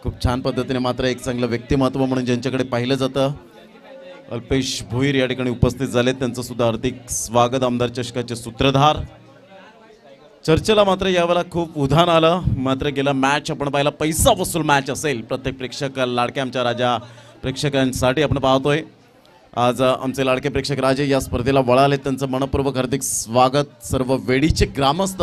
खूप छान पद्धतीने मात्र एक चांगलं व्यक्तिमत्व म्हणून ज्यांच्याकडे पाहिलं जातं अल्पेश भोईर या ठिकाणी उपस्थित झाले, त्यांचं सुद्धा हार्दिक स्वागत. आमदार चषकाचे सूत्रधार. चर्चेला मात्र यावेळेला खूप उधाण आलं. मात्र गेला मॅच आपण पाहिला पैसा वसूल मॅच असेल. प्रत्येक प्रेक्षक लाडके आमच्या राजा प्रेक्षकांसाठी आपण पाहतोय. आज आमचे लाडके प्रेक्षक राजे या स्पर्धेला वळाले, त्यांचं मनपूर्वक हार्दिक स्वागत. सर्व वेडीचे ग्रामस्थ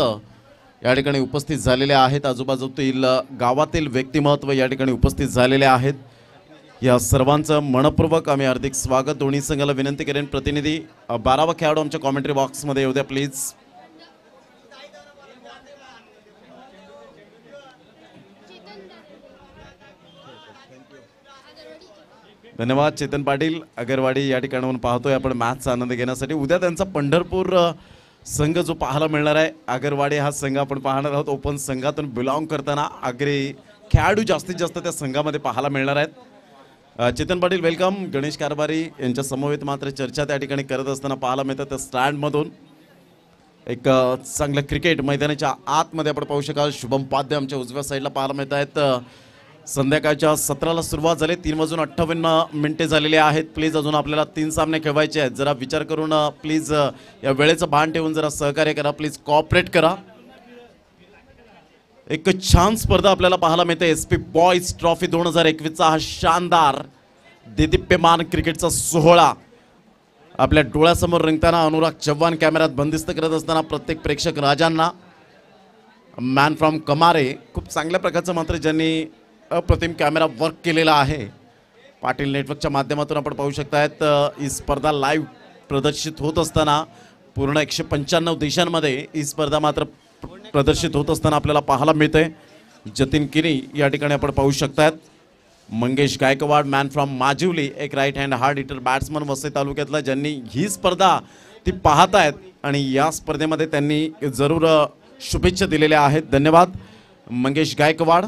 या ठिकाणी उपस्थित झालेले आहेत. आजूबाजूतील गावातील व्यक्तिमत्व या ठिकाणी उपस्थित झालेले आहेत. या सर्वांचं मनपूर्वक आम्ही हार्दिक स्वागत. दोन्ही संघाला विनंती करेन, प्रतिनिधी 12वा खेळाडू आमच्या कॉमेंट्री बॉक्समध्ये येऊ द्या प्लीज. धन्यवाद. चेतन पाटील अगरवाडी या ठिकाणाहून पाहतोय आपण मॅचचा आनंद घेण्यासाठी. उद्या त्यांचा पंढरपूर संघ जो पाहायला मिळणार आहे, आगरवाडी हा संघ आपण पाहणार आहोत. ओपन संघातून बिलॉंग करताना आगरी खेळाडू जास्तीत जास्त त्या संघामध्ये पाहायला मिळणार आहेत. चेतन पाटील वेलकम. गणेश कारभारी यांच्या समवेत मात्र चर्चा त्या ठिकाणी करत असताना पाहायला मिळतात. त्या स्टँडमधून एक चांगलं क्रिकेट मैदानाच्या आतमध्ये आपण पाहू शकाल. शुभम पाद्य आमच्या उजव्या साईडला पाहायला मिळत आहेत. संध्याकाळच्या 17ला सुरुवात झाली. 3:58 झालेले आहेत. प्लीज अजून आपल्याला 3 सामने खेळवायचे आहेत. जरा विचार करून प्लीज या वेळेचं भान ठेवून जरा सहकार्य करा. प्लीज कॉपरेट करा. एक छान स्पर्धा आपल्याला पाहायला मिळते. SP बॉयज ट्रॉफी 2021चा हा शानदार देदीप्यमान क्रिकेटचा सोहळा आपल्या डोळ्यासमोर रंगताना अनुराग चव्हाण कॅमेऱ्यात बंदिस्त करत असताना प्रत्येक प्रेक्षक राजांना मॅन फ्रॉम कमारे खूप चांगल्या प्रकारचं मात्र ज्यांनी अप्रतिम कॅमेरा वर्क केलेला आहे. पाटील नेटवर्कच्या माध्यमातून आपण पाहू शकतायत ही स्पर्धा लाईव्ह प्रदर्शित होत असताना पूर्ण 195 देशांमध्ये ही स्पर्धा मात्र प्रदर्शित होत असताना आपल्याला पाहायला मिळते. जतीन किनी या ठिकाणी आपण पाहू शकतायत. मंगेश गायकवाड मॅन फ्रॉम माजिवली, एक right hand hard hitter batsman Vasai तालुक्यातला, ज्यांनी ही स्पर्धा ती पाहत आहेत आणि या स्पर्धेमध्ये त्यांनी जरूर शुभेच्छा दिलेल्या आहेत. धन्यवाद मंगेश गायकवाड.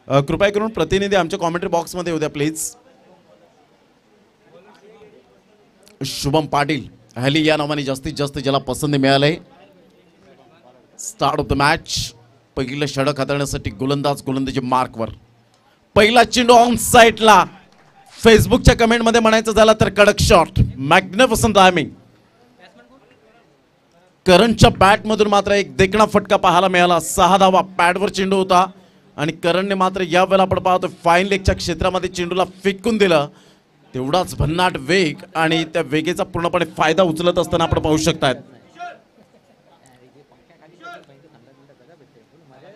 कृपया करून प्रतिनिधी आमच्या कॉमेंट्री बॉक्समध्ये येऊ द्या प्लीज. शुभम पाटील हॅली या नावाने जास्तीत जास्त ज्याला पसंती मिळाली. Start of the match. पहिलं षटक हाताळण्यासाठी गोलंदाजी मार्कवर. पहिला चेंडू ऑन साईडला. फेसबुकच्या कमेंटमध्ये म्हणायचं झालं तर कडक शॉट, मॅग्निफिसंट टायमिंग. करणच्या बॅटमधून मात्र एक देखणा फटका पाहायला मिळाला. 6 धावा. पॅडवर चेंडू होता आणि करणने मात्र या वेळेला आपण पाहतो फाईन लेगच्या क्षेत्रामध्ये चेंडूला फेकून दिलं. तेवढाच भन्नाट वेग आणि त्या वेगेचा पूर्णपणे फायदा उचलत असताना आपण पाहू शकतायत.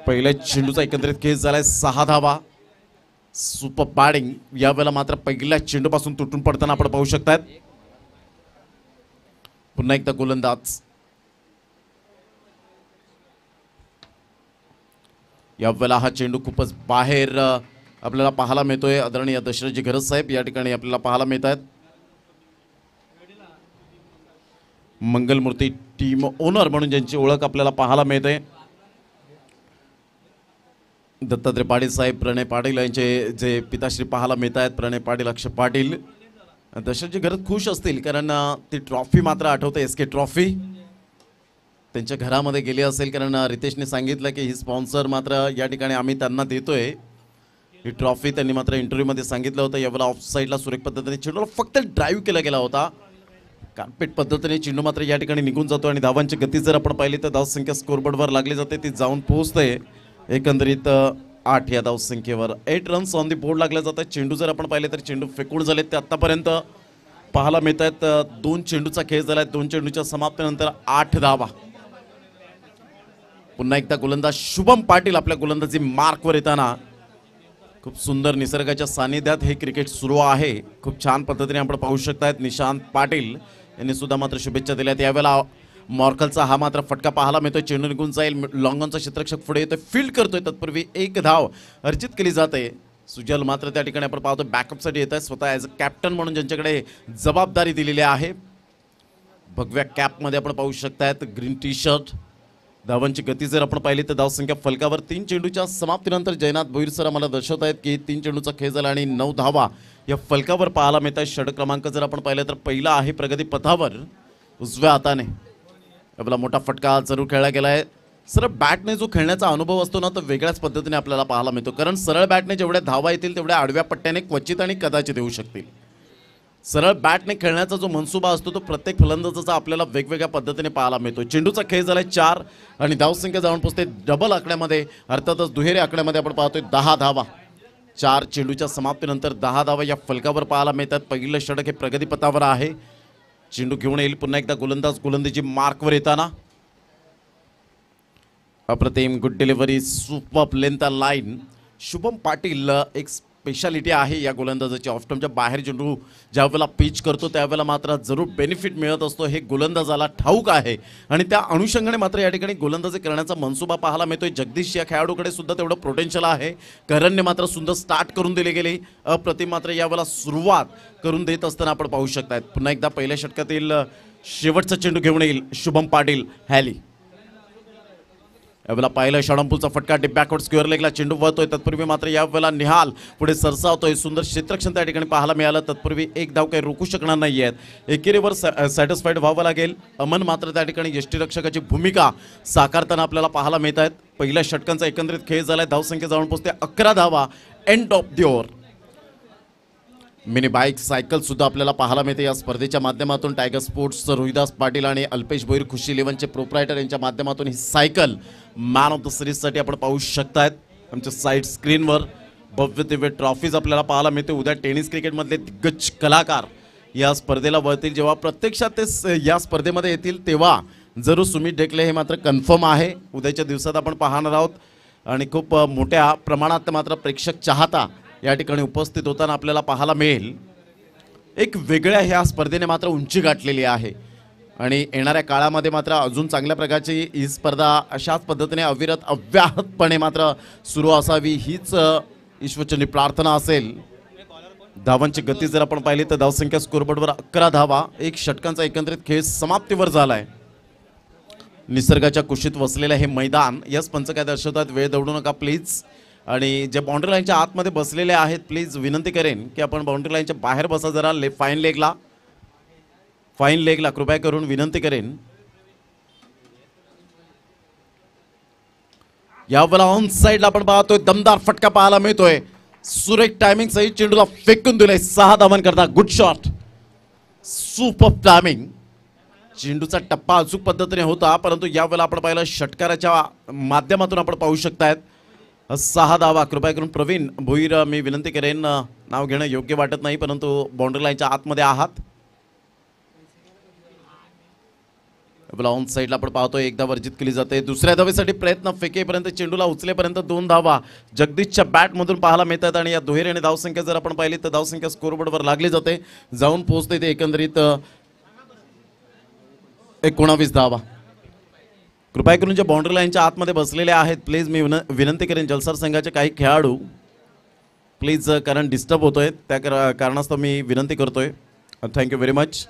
पहिल्या चेंडूचा एकंदरीत केस झालाय. 6 धावा. सुपर बॅटिंग या वेळेला मात्र पहिल्या चेंडूपासून तुटून पडताना आपण पाहू शकतायत. पुन्हा एकदा गोलंदाज. या वेळेला हा चेंडू खूपच बाहेर आपल्याला पाहायला मिळतोय. आदरणीय दशरथजी घरत साहेब या ठिकाणी आपल्याला पाहायला मिळत आहेत. मंगलमूर्ती टीम ओनर म्हणून ज्यांची ओळख आपल्याला पाहायला मिळते. दत्तात्रय पाटील साहेब, प्रणय पाटील यांचे जे पिताश्री पाहायला मिळत आहेत, प्रणय पाटील, अक्षय पाटील. दशरथजी घरत खुश असतील कारण ती ट्रॉफी मात्र आठवते. SK ट्रॉफी त्यांच्या घरामध्ये गेली असेल कारण रितेशने सांगितलं की ही स्पॉन्सर मात्र या ठिकाणी आम्ही त्यांना देतोय ही ट्रॉफी. त्यांनी मात्र इंटरव्ह्यूमध्ये सांगितलं होतं. यावेळेला ऑफ साईडला सुरेख पद्धतीने चेंडूला फक्त ड्राईव्ह केला गेला होता. कार्पेट पद्धतीने चेंडू मात्र या ठिकाणी निघून जातो आणि धावांची गती जर आपण पाहिली तर धावसंख्या स्कोरबोर्डवर लागली जाते. ती जाऊन पोहोचते एकंदरीत 8 या धावसंख्येवर. 8 रन्स ऑन दी बोर्ड लागले जातात. चेंडू जर आपण पाहिले तर चेंडू फेकून झालेत ते आत्तापर्यंत पाहायला मिळत आहेत. 2 चेंडूचा खेळ झाला आहे. 2 चेंडूच्या समाप्तीनंतर 8 धावा. पुन्हा एकदा गोलंदाज शुभम पाटील आपल्या गोलंदाजी मार्कवर येताना. खूप सुंदर निसर्गाच्या सानिध्यात हे क्रिकेट सुरू आहे. खूप छान पद्धतीने आपण पाहू शकतायत. निशांत पाटील यांनी सुद्धा मात्र शुभेच्छा दिल्यात. यावेळेला मॉर्कलचा हा मात्र फटका पाहायला मिळतोय. चेंडू निघून जाईल. लॉंगॉनचा क्षेत्ररक्षक पुढे येतोय, फील्ड करतोय. तत्पूर्वी 1 धाव अर्जित केली जाते. सुजल मात्र त्या ठिकाणी आपण पाहतो बॅकअपसाठी येत आहे. स्वतः ॲज अ कॅप्टन म्हणून ज्यांच्याकडे जबाबदारी दिलेली आहे. भगव्या कॅपमध्ये आपण पाहू शकतायत. Green tea shirt. धावांची गती जर आपण पाहिली तर धावसंख्या फलकावर 3 चेंडूच्या समाप्तीनंतर जयनाथ भोईर सर आम्हाला दर्शवत आहेत की 3 चेंडूचा खेळ झाला आणि 9 धावा या फलकावर पाहायला मिळत आहे. षटक क्रमांक जर आपण पाहिलं तर पहिला आहे प्रगती पथावर उजव्या हाताने. आपला मोठा फटका जरूर खेळला गेला आहे. सरळ बॅटने जो खेळण्याचा अनुभव असतो ना तो वेगळ्याच पद्धतीने आपल्याला पाहायला मिळतो, कारण सरळ बॅटने जेवढ्या धावा येतील तेवढ्या आडव्या पट्ट्याने क्वचित आणि कदाचित येऊ शकतील. सरळ बॅटने खेळण्याचा जो मनसुबा असतो तो प्रत्येक फलंदाजाचा आपल्याला वेगवेगळ्या पद्धतीने पाहायला मिळतो. चेंडूचा खेळ झालाय 4 आणि धावसंख्या जाऊन पोहोचते डबल आकड्यामध्ये, अर्थातच दुहेरी आकड्यामध्ये आपण पाहतोय 10 धावा. 4 चेंडूच्या समाप्तीनंतर 10 धावा या फलकावर पाहायला मिळतात. पहिलं षटक हे प्रगतीपथावर आहे. चेंडू घेऊन येईल पुन्हा एकदा गोलंदाज गोलंदाजी मार्कवर येताना. अप्रतिम good delivery, super length line. Shubham Patil एक स्पेशालिटी आहे या गोलंदाजाची. ऑफस्टंपच्या बाहेर चेंडू ज्या वेळेला पिच करतो त्यावेळेला मात्र जरूर बेनिफिट मिळत असतो, हे गोलंदाजाला ठाऊक आहे आणि त्या अनुषंगाने मात्र या ठिकाणी गोलंदाजी करण्याचा मनसुबा पाहायला मिळतोय. जगदीश या खेळाडूकडे सुद्धा तेवढं पोटेन्शियल आहे. करणने मात्र सुंदर स्टार्ट करून दिले गेले. अप्रतिम मात्र यावेळेला सुरुवात करून देत असताना आपण पाहू शकतायत. पुन्हा एकदा पहिल्या षटकातील शेवटचा चेंडू घेऊन येईल शुभम पाटील हॅली. यावेळेला पाहिलं षडंपूचा फटका बॅकवर्ड स्क्वेअर लेगला चेंडू वळतोय. तत्पूर्वी मात्र यावेळेला निहाल पुढे सरसावतोय. सुंदर क्षेत्ररक्षण त्या ठिकाणी पाहायला मिळालं. तत्पूर्वी एक धाव काही रोखू शकणार नाही आहेत. एकेरीवर सॅटिस्फाईड व्हावं लागेल. अमन मात्र त्या ठिकाणी यष्टीरक्षकाची भूमिका साकारताना आपल्याला पाहायला मिळत आहेत. पहिल्या षटकांचा एकंदरीत खेळ झालाय. धावसंख्या जाऊन पोहोचते 11 धावा. End of the over. Mini bike cycle सुद्धा आपल्याला पाहायला मिळते या स्पर्धेच्या माध्यमातून. टायगर स्पोर्ट्स रोहिदास पाटील आणि अल्पेश भोईर खुशी इलेव्हनचे प्रोप्रायटर यांच्या माध्यमातून ही सायकल मॅन ऑफ द सिरीजसाठी आपण पाहू शकतायत. आमच्या साईड स्क्रीनवर भव्य दिव्य ट्रॉफीज आपल्याला पाहायला मिळते. उद्या टेनिस क्रिकेटमधले दिग्गज कलाकार या स्पर्धेला वळतील. जेव्हा प्रत्यक्षात ते या स्पर्धेमध्ये येतील तेव्हा जरूर सुमित ढेकले हे मात्र कन्फर्म आहे. उद्याच्या दिवसात आपण पाहणार आहोत आणि खूप मोठ्या प्रमाणात मात्र प्रेक्षक चाहता या ठिकाणी उपस्थित होताना आपल्याला पाहायला मिळेल. एक वेगळ्या ह्या स्पर्धेने मात्र उंची गाठलेली आहे आणि येणाऱ्या काळामध्ये मात्र अजून चांगल्या प्रकारची ही स्पर्धा अशाच पद्धतीने अविरत अव्याहतपणे मात्र सुरू असावी हीच ईश्वरचरणी प्रार्थना असेल. धावांची गती जर आपण पाहिली तर धावसंख्या स्कोरबोर्डवर 11 धावा. एक षटकांचा एकत्रित खेळ समाप्तीवर झालाय. निसर्गाच्या कुशीत वसलेलं हे मैदान याच पंच काय दर्शवतात. वेळ दौडू नका प्लीज. आणि जे बाउंड्री लाईनच्या आतमध्ये बसलेले आहेत प्लीज विनंती करेन की आपण बाउंड्री लाईनच्या बाहेर बसा जरा. फाईन लेगला कृपया करून विनंती करेन. यावेळेला ऑन साईडला आपण पाहतोय दमदार फटका पाहायला मिळतोय. सुरेख टायमिंग सहित चेंडूला फेकून दिले 6 धावांकरता. Good shot, super timing. चेंडूचा टप्पा अचूक पद्धतीने होता परंतु यावेळेला आपण पाहिलं षटकाराच्या माध्यमातून आपण पाहू शकतायत 6 धावा. कृपया करून प्रवीण भोईर मी विनंती करेन, नाव घेणं योग्य वाटत नाही परंतु बाउंड्री लाईनच्या आतमध्ये आहात. ऑन साईडला आपण पाहतोय एकदा वर्जित केली जाते. दुसऱ्या धावेसाठी प्रयत्न फेकेपर्यंत चेंडूला उचलेपर्यंत 2 धावा जगदीशच्या बॅटमधून पाहायला मिळतात. आणि या दुहेरी आणि धावसंख्या जर आपण पाहिली तर धावसंख्या स्कोरबोर्डवर लागली जाते. जाऊन पोहोचते ते एकंदरीत 19 धावा. कृपया करून जे बाउंड्री लाईनच्या आतमध्ये बसलेले आहेत प्लीज मी विनंती करेन जलसार संघाचे काही खेळाडू प्लीज, कारण डिस्टर्ब होतोय त्या कारणास्तव मी विनंती करतोय. Thank you very much.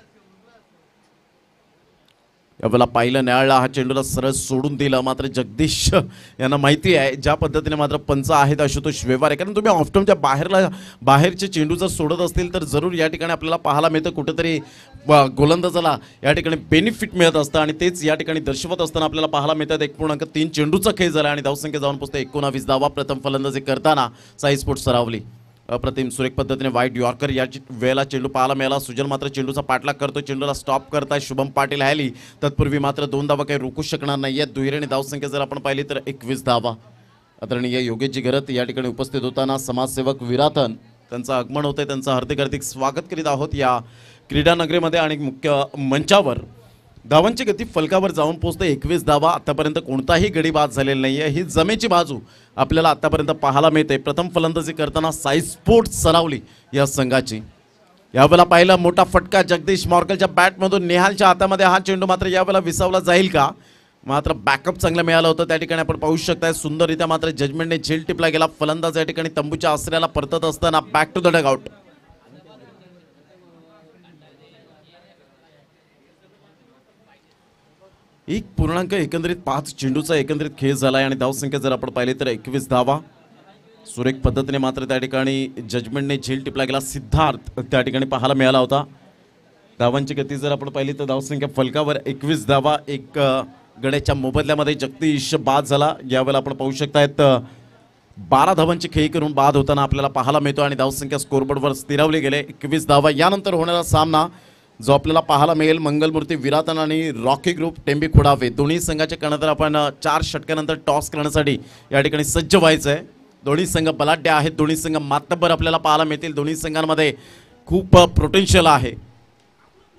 यावेळेला पाहिलं न्यायालयाला हा चेंडूला सरळ सोडून दिला. मात्र जगदीश यांना माहिती आहे ज्या पद्धतीने मात्र पंच आहेत आशुतोष व्यवहार आहे. कारण तुम्ही ऑफस्टंपच्या बाहेरचे चेंडू जर सोडत असतील तर जरूर या ठिकाणी आपल्याला पाहायला मिळतं कुठेतरी गोलंदाजाला या ठिकाणी बेनिफिट मिळत असतं आणि तेच या ठिकाणी दर्शवत असताना आपल्याला पाहायला मिळतात. 1.3 चेंडूचा खेळ झाला आणि धावसंख्या जाऊन पोहोचते 19 धावा. प्रथम फलंदाजी करताना साई स्पोर्ट्स सरावली. अप्रतिम सुरेख पद्धतीने वाईट यॉर्कर या वेळेला चेंडू पाहायला मिळाला. सुजल मात्र चेंडूचा पाठलाग करतो. चेंडूला स्टॉप करताय शुभम पाटील हॅली. तत्पूर्वी मात्र 2 धावा काही रोखू शकणार नाही आहेत. दुहेरी आणि धावसंख्या जर आपण पाहिली तर 21 धावा. आदरणीय योगेशजी घरत या ठिकाणी उपस्थित होताना समाजसेवक विरातन त्यांचं आगमन होतंय. त्यांचं हार्दिक हार्दिक स्वागत करीत आहोत या क्रीडा नगरीमध्ये आणि मुख्य मंचावर. धावांची गती फलकावर जाऊन पोहोचते 21 धावा. आतापर्यंत कोणताही गडी बाद झालेला नाही आहे. ही जमेची बाजू आपल्याला आतापर्यंत पाहायला मिळते. प्रथम फलंदाजी करताना साई स्पोर्ट्स सरावली या संघाची. यावेळेला पाहिला मोठा फटका जगदीश मॉर्गलच्या बॅटमधून निहालच्या हातामध्ये. हा चेंडू मात्र यावेळेला विसावला जाईल का? मात्र बॅकअप चांगलं मिळालं होतं त्या ठिकाणी आपण पाहू शकताय. सुंदररित्या मात्र जजमेंटने झेल टिपला गेला. फलंदाज या ठिकाणी तंबूच्या आसऱ्याला परतत असताना बॅक टू द डगआउट. एकंदरीत 5 चेंडूचा एकंदरीत खेळ झाला आहे आणि धावसंख्या जर आपण पाहिली तर 21 धावा. सुरेख पद्धतीने मात्र त्या ठिकाणी जजमेंटने झेल टिपला गेला. सिद्धार्थ त्या ठिकाणी पाहायला मिळाला होता. धावांची गती जर आपण पाहिली तर धावसंख्या फलकावर 21 धावा. एक गड्याच्या मोबदल्यामध्ये जगदीश बाद झाला। यावेळेला आपण पाहू शकतायत 12 धावांची खेळी करून बाद होताना आपल्याला पाहायला मिळतो आणि धावसंख्या स्कोरबोर्डवर स्थिरावली गेले 21 धावा। यानंतर होणारा सामना जो आपल्याला पाहायला मिळेल मंगलमूर्ती विरातन आणि रॉकी ग्रुप टेंबी खुडावे दोन्ही संघाच्या कर्णधार आपण 4 षटकानंतर टॉस करण्यासाठी या ठिकाणी सज्ज व्हायचं आहे। दोन्ही संघ बलाढ्य आहेत, दोन्ही संघ मातब्बर आपल्याला पाहायला मिळतील, दोन्ही संघांमध्ये खूप पोटेन्शियल आहे।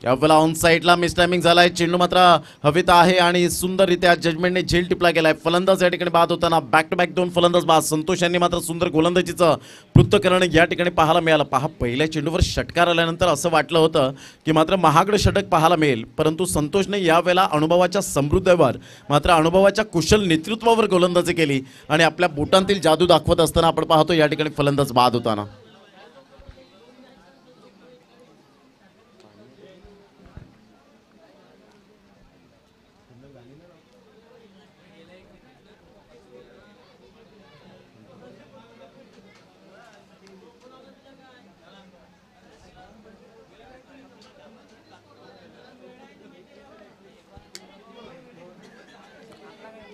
यावेळेला ऑन साईडला मिस टायमिंग झालाय, चेंडू मात्र हवेत आहे आणि सुंदररित्या जजमेंटने झेल टिपला गेलाय। फलंदाज या ठिकाणी बाद होताना बॅक टू बॅक 2 फलंदाज बाद। संतोष यांनी मात्र सुंदर गोलंदाजीचं पृथक्करण या ठिकाणी पाहायला मिळालं। पहा पहिल्या चेंडूवर षटकार आल्यानंतर असं वाटलं होतं की मात्र महागड षटक पाहायला मिळेल, परंतु संतोषने यावेळेला अनुभवाच्या समृद्धीवर मात्र अनुभवाच्या कुशल नेतृत्वावर गोलंदाजी केली आणि आपल्या बोटांतील जादू दाखवत असताना आपण पाहतो या ठिकाणी फलंदाज बाद होताना।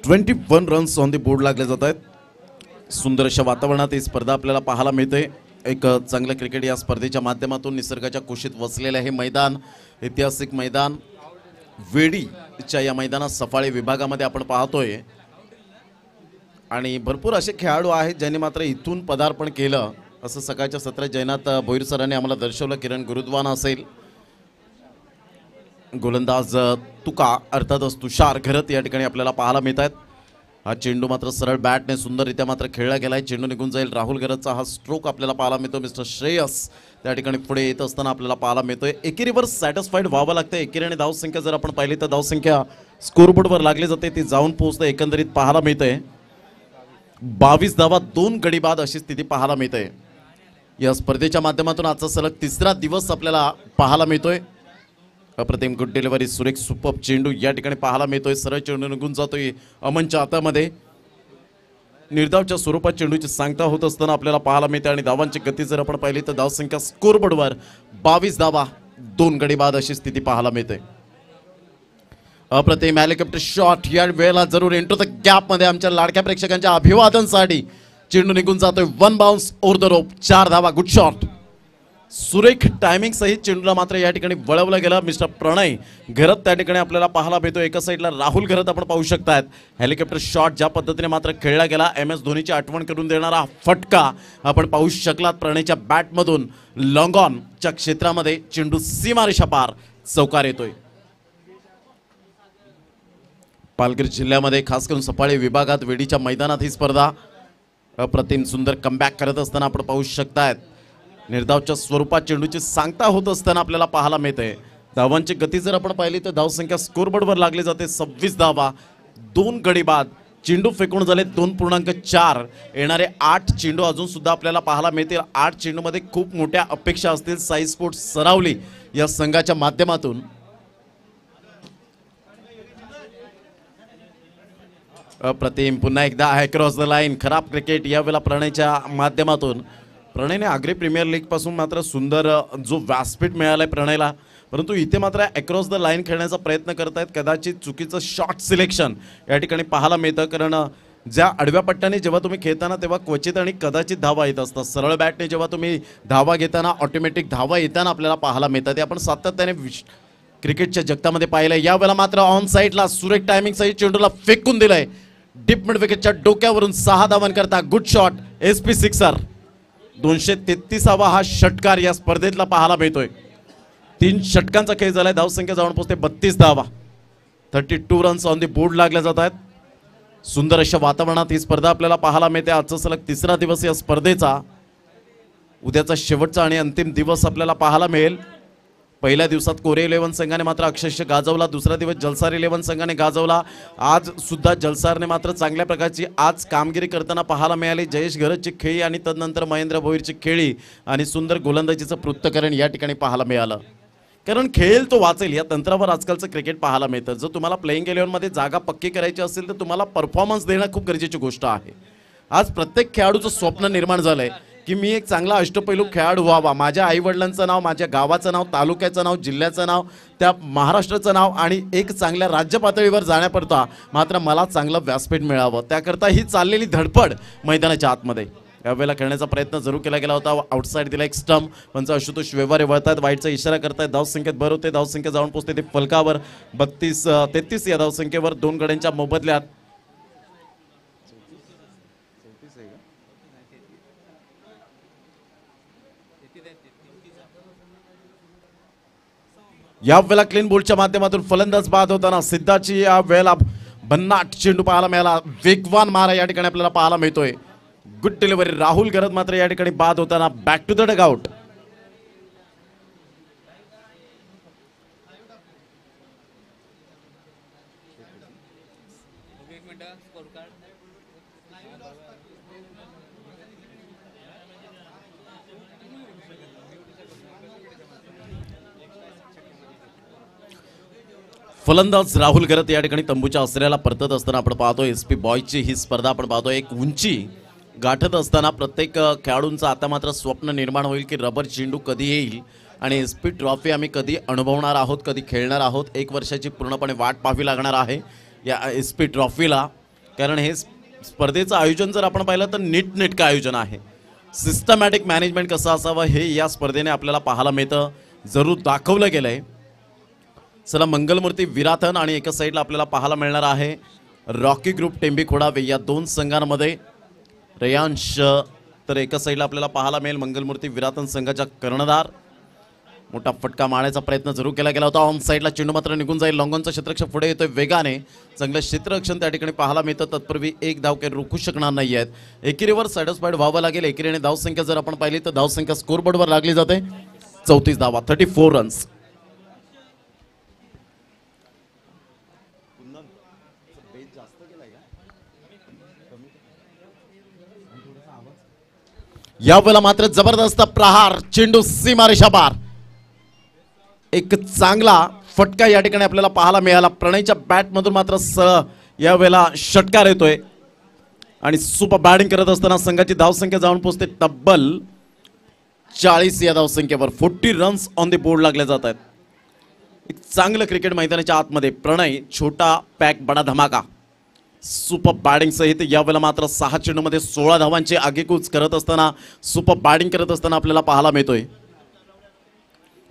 Twenty 21 runs on the board लागले जात आहेत। सुंदर अशा वातावरणात ही स्पर्धा आपल्याला पाहायला मिळते। एक चांगलं क्रिकेट या स्पर्धेच्या माध्यमातून निसर्गाच्या कुशीत वसलेलं हे मैदान, ऐतिहासिक मैदान वेडीच्या या मैदानात सफाळे विभागामध्ये आपण पाहतोय आणि भरपूर असे खेळाडू आहेत ज्यांनी मात्र इथून पदार्पण केलं असं सकाळच्या सत्रात जयनाथ भोईर सरांनी आम्हाला दर्शवलं। किरण गुरुद्वाना असेल, गोलंदाज तुका अर्थातच तुषार घरत या ठिकाणी आपल्याला पाहायला मिळतात। हा चेंडू मात्र सरळ बॅटने सुंदररित्या मात्र खेळला गेलाय, चेंडू निघून जाईल। राहुल घरतचा हा स्ट्रोक आपल्याला पाहायला मिळतो। मिस्टर श्रेयस त्या ठिकाणी पुढे येत असताना आपल्याला पाहायला मिळतोय। एकेरीवर सॅटिस्फाईड व्हावं लागतं। एकेरीने धावसंख्या जर आपण पाहिली तर धावसंख्या स्कोरबोर्डवर लागली जाते, ती जाऊन पोहोचते। एकंदरीत पाहायला मिळते 22 धावा 2 गडी बाद अशी स्थिती पाहायला मिळते। या स्पर्धेच्या माध्यमातून आजचा सलग 3रा दिवस आपल्याला पाहायला मिळतोय। अप्रतिम गुड डिलिव्हरी, सुरेख सुपर चेंडू या ठिकाणी पाहायला मिळतोय। सरळ चेंडू निघून जातोय अमनच्या हातामध्ये। निर्धावच्या स्वरूपात चेंडूची सांगता होत असताना आपल्याला पाहायला मिळते आणि धावांची गती जर आपण पाहिली तर धावसंख्या स्कोरबोर्डवर 22 धावा 2 गडी बाद अशी स्थिती पाहायला मिळते। अप्रतिम हेलिकॉप्टर शॉट या वेळेला जरूर एंटर द गॅप मध्ये आमच्या लाडक्या प्रेक्षकांच्या अभिवादनासाठी चेंडू निघून जातोय 1 बाउन्स ओव्हर द रोप, 4 धावा। गुड शॉट, सुरेख टायमिंग सहित चेंडूला मात्र या ठिकाणी वळवलं गेलं। मिस्टर प्रणय घरत त्या ठिकाणी आपल्याला पाहायला मिळतो। एका साईडला राहुल घरत आपण पाहू शकतात। हेलिकॉप्टर शॉट ज्या पद्धतीने मात्र खेळला गेला, MS धोनीची आठवण करून देणारा फटका आपण पाहू शकलात। प्रणयच्या बॅटमधून लॉंग ऑनच्या क्षेत्रामध्ये चेंडू सीमारेषा पार चौकार येतोय। पालघर जिल्ह्यामध्ये खास करून सफाळे विभागात वेडीच्या मैदानात ही स्पर्धा अप्रतिम सुंदर कमबॅक करत असताना आपण पाहू शकतायत। निर्धावच्या स्वरूपात चेंडूची सांगता होत असताना आपल्याला पाहायला मिळते। धावांची गती जर आपण पाहिली तर धावसंख्या स्कोरबोर्डवर लागली जाते 26 धावा 2 गडी बाद। चेंडू फेकून झाले 2.4। येणारे 8 चेंडू अजून सुद्धा आपल्याला पाहायला मिळतील। 8 चेंडूमध्ये खूप मोठ्या अपेक्षा असतील साई स्पोर्ट्स सरावली या संघाच्या माध्यमातून। अप्रतिम पुन्हा एकदा अक्रॉस द लाईन, खराब क्रिकेट यावेळेला प्रणयच्या माध्यमातून। प्रणयने आग्रे प्रीमियर लीग पासून मात्र सुंदर जो व्यासपीठ मिळालाय प्रणयला, परंतु इथे मात्र अक्रॉस द लाईन खेळण्याचा प्रयत्न करतायत। कदाचित चुकीचं शॉट सिलेक्शन या ठिकाणी पाहायला मिळतं, कारण ज्या आडव्या पट्ट्याने जेव्हा तुम्ही खेळताना तेव्हा क्वचित आणि कदाचित धावा येत असतात। सरळ बॅटने जेव्हा तुम्ही धावा घेताना ऑटोमॅटिक धावा येताना आपल्याला पाहायला मिळतात। ते आपण सातत्याने क्रिकेटच्या जगतामध्ये पाहिलंय। यावेळेला मात्र ऑन साईडला सुरेख टायमिंग सहित चेंडूला फेकून दिलंय डीप मिड विकेटच्या डोक्यावरून 6 धावांकरता। Good shot, SP sixer. 233वा हा षटकार या स्पर्धेतला पाहायला मिळतोय। 3 षटकांचा खेळ झालाय, धावसंख्या जाऊन पोहोचते 32 धावा। 32 रन्स ऑन द बोर्ड लागले जात आहेत। सुंदर अशा वातावरणात ही स्पर्धा आपल्याला पाहायला मिळते। आजचा सलग 3रा दिवस या स्पर्धेचा, उद्याचा शेवटचा आणि अंतिम दिवस आपल्याला पाहायला मिळेल। पहिल्या दिवसात कोरे 11 संघाने मात्र अक्षरशः गाजवला, दुसरा दिवस जलसार 11 संघाने गाजवला। आज सुद्धा जलसारने मात्र चांगल्या प्रकारची आज कामगिरी करताना पाहायला मिळाली। जयेश घरतची खेळी आणि तदनंतर महेंद्र भोईरची खेळी आणि सुंदर गोलंदाजीचं पृथक्करण या ठिकाणी पाहायला मिळालं। कारण खेळेल तो वाचेल या तंत्रावर आजकालचं क्रिकेट पाहायला मिळतं। जर तुम्हाला प्लेइंग 11 मध्ये जागा पक्की करायची असेल तर तुम्हाला परफॉर्मन्स देणं खूप गरजेची गोष्ट आहे। आज प्रत्येक खेळाडूचं स्वप्न निर्माण झालंय की मी एक चांगला अष्टपैलू खेळाडू व्हावा, माझ्या आईवडिलांचं नाव, माझ्या गावाचं नाव, तालुक्याचं नाव, जिल्ह्याचं नाव, त्या महाराष्ट्राचं नाव आणि एक चांगल्या राज्य पातळीवर जाण्याकरता मात्र मला चांगलं व्यासपीठ मिळावं, त्याकरता ही चाललेली धडपड मैदानाच्या आतमध्ये यावेळेला खेळण्याचा प्रयत्न जरूर केला गेला होता. आउटसाईड दिला एक स्टंप, पंच आशुतोष व्यवहारे वळतात, वाईटचा इशारा करतायत. धावसंख्येत भर होते, धावसंख्या जाऊन पोहोचते ते फलकावर 32-33 या धावसंख्येवर दोन गड्यांच्या मोबदल्यात. या वेळेला क्लीन बोल्डच्या माध्यमातून फलंदाज बाद होताना सिद्धाची या वेळेला भन्नाट चेंडू पाहायला मिळाला, वेगवान मारा या ठिकाणी आपल्याला पाहायला मिळतोय. Good delivery. राहुल गरज मात्र या ठिकाणी बाद होताना बॅक टू द डगआउट. फलंदाज राहुल गरत या ठिकाणी तंबूच्या आश्रयाला परतत असताना आपण पाहतोय एसपी बॉयची ही स्पर्धा आपण पाहतोय. एक उंची गाठत असताना प्रत्येक खेळाडूंचं आता मात्र स्वप्न निर्माण होईल की रबर चेंडू कधी येईल आणि एसपी ट्रॉफी आम्ही कधी अनुभवणार आहोत, कधी खेळणार आहोत. एक वर्षाची पूर्णपणे वाट पाहावी लागणार आहे या एसपी ट्रॉफीला, कारण हे स्पर्धेचं आयोजन जर आपण पाहिलं तर नीटनेटकं आयोजन आहे. सिस्टमॅटिक मॅनेजमेंट कसं असावं हे या स्पर्धेने आपल्याला पाहायला मिळतं, जरूर दाखवलं गेलं आहे. चला, मंगलमूर्ती विराथन आणि एका साईडला आपल्याला पाहायला मिळणार आहे रॉकी ग्रुप टेंबी खोडावे या दोन संघांमध्ये रेयांश, तर एका साईडला आपल्याला पाहायला मिळेल मंगलमूर्ती विराथन संघाचा कर्णधार. मोठा फटका मारण्याचा प्रयत्न जरूर केला गेला होता, ऑन साईडला चेंडू मात्र निघून जाईल. लॉंगॉनचा क्षेत्ररक्षक पुढे येतोय वेगाने, चांगलं क्षेत्ररक्षण त्या ठिकाणी पाहायला मिळतं. तत्पूर्वी एक धाव काही रोखू शकणार नाही आहेत. एकेरीवर सॅटिस्फाईड व्हावं लागेल. एकेरीने धावसंख्या जर आपण पाहिली तर धावसंख्या स्कोरबोर्डवर लागली जाते 34 धावा, 34 रन्स. यावेळेला मात्र जबरदस्त प्रहार, चेंडू सीमारेषा पार. एक चांगला फटका या ठिकाणी आपल्याला पाहायला मिळाला. प्रणयच्या बॅटमधून मात्र यावेळेला षटकार येतोय आणि सुपर बॅटिंग करत असताना संघाची धावसंख्या जाऊन पोहोचते तब्बल 40 या धावसंख्येवर. 40 रन्स ऑन द बोर्ड लागले जात आहेत. एक चांगलं क्रिकेट मैदानाच्या आतमध्ये प्रणय, छोटा पॅक बडा धमाका, सुपर बॅटिंग सहित यावेळेला मात्र 6 चेंडूमध्ये 16 धावांची आगेकूच करत असताना, सुपर बॅटिंग करत असताना आपल्याला पाहायला मिळतोय.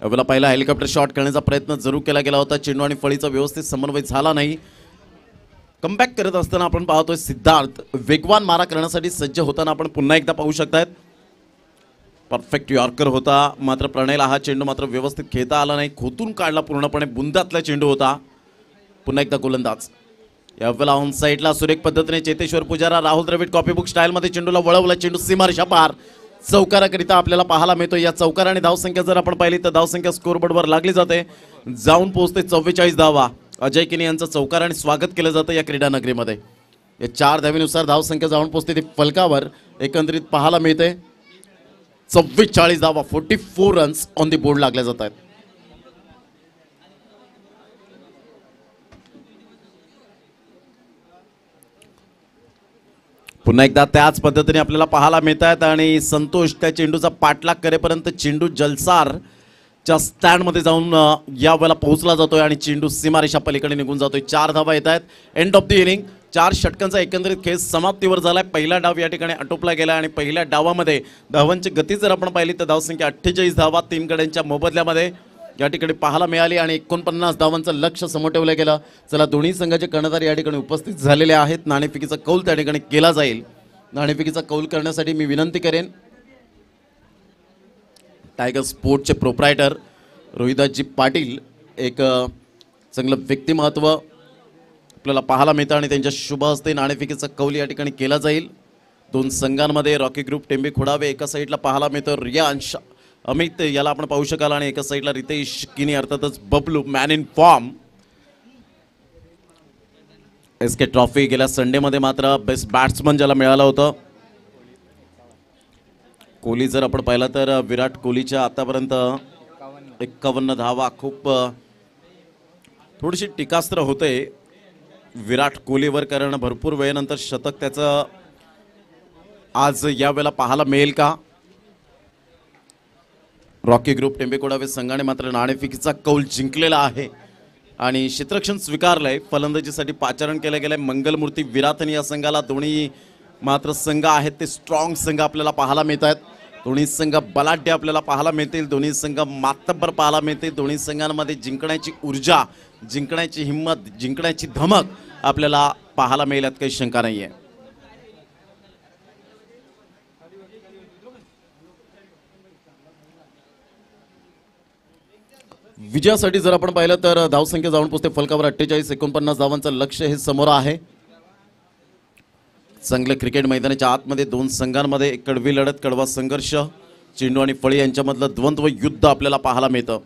यावेळेला पहिला हेलिकॉप्टर शॉट करण्याचा प्रयत्न जरूर केला गेला होता, चेंडू आणि फळीचा व्यवस्थित समन्वय झाला नाही. कमबॅक करत असताना आपण पाहतोय सिद्धार्थ वेगवान मारा करण्यासाठी सज्ज होताना आपण पुन्हा एकदा पाहू शकतायत. परफेक्ट यॉर्कर होता, मात्र प्रणयला हा चेंडू मात्र व्यवस्थित खेळता आला नाही, खोतून काढला पूर्णपणे. बुंदातला चेंडू होता. पुन्हा एकदा गोलंदाज. यावेळेला ऑन साईडला सुरेख पद्धतीने चेतेश्वर पुजारा, राहुल द्रविड कॉपीबुक स्टाईलमध्ये चेंडूला वळवला. चेंडू सीमारेषा पार चौकाराकरिता आपल्याला पाहायला मिळतो. या चौकाराने धावसंख्या जर आपण पाहिली तर धावसंख्या स्कोरबोर्डवर लागली जाते, जाऊन पोहोचते 44 धावा. अजय किनी यांचं चौकाराने स्वागत केलं जातं या क्रीडा नगरीमध्ये. या 4 धावीनुसार धावसंख्या जाऊन पोहोचते ती फलकावर एकंदरीत पाहायला मिळते 44 धावा, 44 रन्स ऑन दी बोर्ड लागले जात आहेत. पुन्हा एकदा त्याच पद्धतीने आपल्याला पाहायला मिळत आहेत आणि संतोष त्या चेंडूचा पाठलाग करेपर्यंत चेंडू जलसारच्या स्टँडमध्ये जाऊन यावेळेला पोहोचला जातोय आणि चेंडू सीमारेषा पलीकडे निघून जातोय. 4 धावा येत आहेत. End of the inning. 4 षटकांचा एकंदरीत खेळ समाप्तीवर झालाय. पहिला डाव या ठिकाणी आटोपला गेला आणि पहिल्या डावामध्ये धावांची गती जर आपण पाहिली तर धावसंख्या 48 धावा 3 गड्यांच्या मोबदल्यामध्ये या ठिकाणी पाहायला मिळाली आणि 49 धावांचं लक्ष समोर ठेवलं गेलं. चला, दोन्ही संघाचे कर्णधार या ठिकाणी उपस्थित झालेले आहेत. नाणेफेकीचा कौल त्या ठिकाणी केला जाईल. नाणेफेकीचा कौल करण्यासाठी मी विनंती करेन टायगर स्पोर्टचे प्रोप्रायटर रोहिदासजी पाटील, एक चांगलं व्यक्तिमत्व आपल्याला पाहायला मिळतं आणि त्यांच्या शुभ हस्ते नाणेफेकीचा कौल या ठिकाणी केला जाईल. दोन संघांमध्ये रॉकी ग्रुप टेंबे खोडावे एका साईडला पाहायला मिळतं रियांश अमित याला आपण पाहू शकाल आणि एका साईडला रितेश किनी अर्थातच Bablu man in form. SK trophy गेल्या संडेमध्ये मात्र बेस्ट बॅट्समन ज्याला मिळालं होतं. कोहली जर आपण पाहिलं तर विराट कोहलीच्या आतापर्यंत 51 धावा, खूप थोडीशी टीकास्त्र होते विराट कोहलीवर, कारण भरपूर वेळेनंतर शतक त्याचं आज यावेळेला पाहायला मिळेल का रॉकी ग्रुप टेंबेकोडावे संघाने मात्र नाणेफेकीचा कौल जिंकलेला आहे आणि क्षेत्ररक्षण स्वीकारलंय. फलंदाजीसाठी पाचारण केलं गेलंय मंगलमूर्ती विराथन या संघाला. दोन्ही मात्र संघ आहेत ते स्ट्रॉंग संघ आपल्याला पाहायला मिळत आहेत. दोन्ही संघ बलाढ्य आपल्याला पाहायला मिळतील. दोन्ही संघ मातब्बर पाहायला मिळतील. दोन्ही संघांमध्ये जिंकण्याची ऊर्जा, जिंकण्याची हिंमत, जिंकण्याची धमक आपल्याला पाहायला मिळेल, यात काही शंका नाही आहे. विजयासाठी जर आपण पाहिलं तर धावसंख्या जाऊन पोहोचते फलकावर 48-49 धावांचं लक्ष्य हे समोर आहे. चांगले क्रिकेट मैदानाच्या आतमध्ये दोन संघांमध्ये एक कडवी लढत, कडवा संघर्ष, चेंडू आणि फळी यांच्यामधलं द्वंद्व युद्ध आपल्याला पाहायला मिळतं.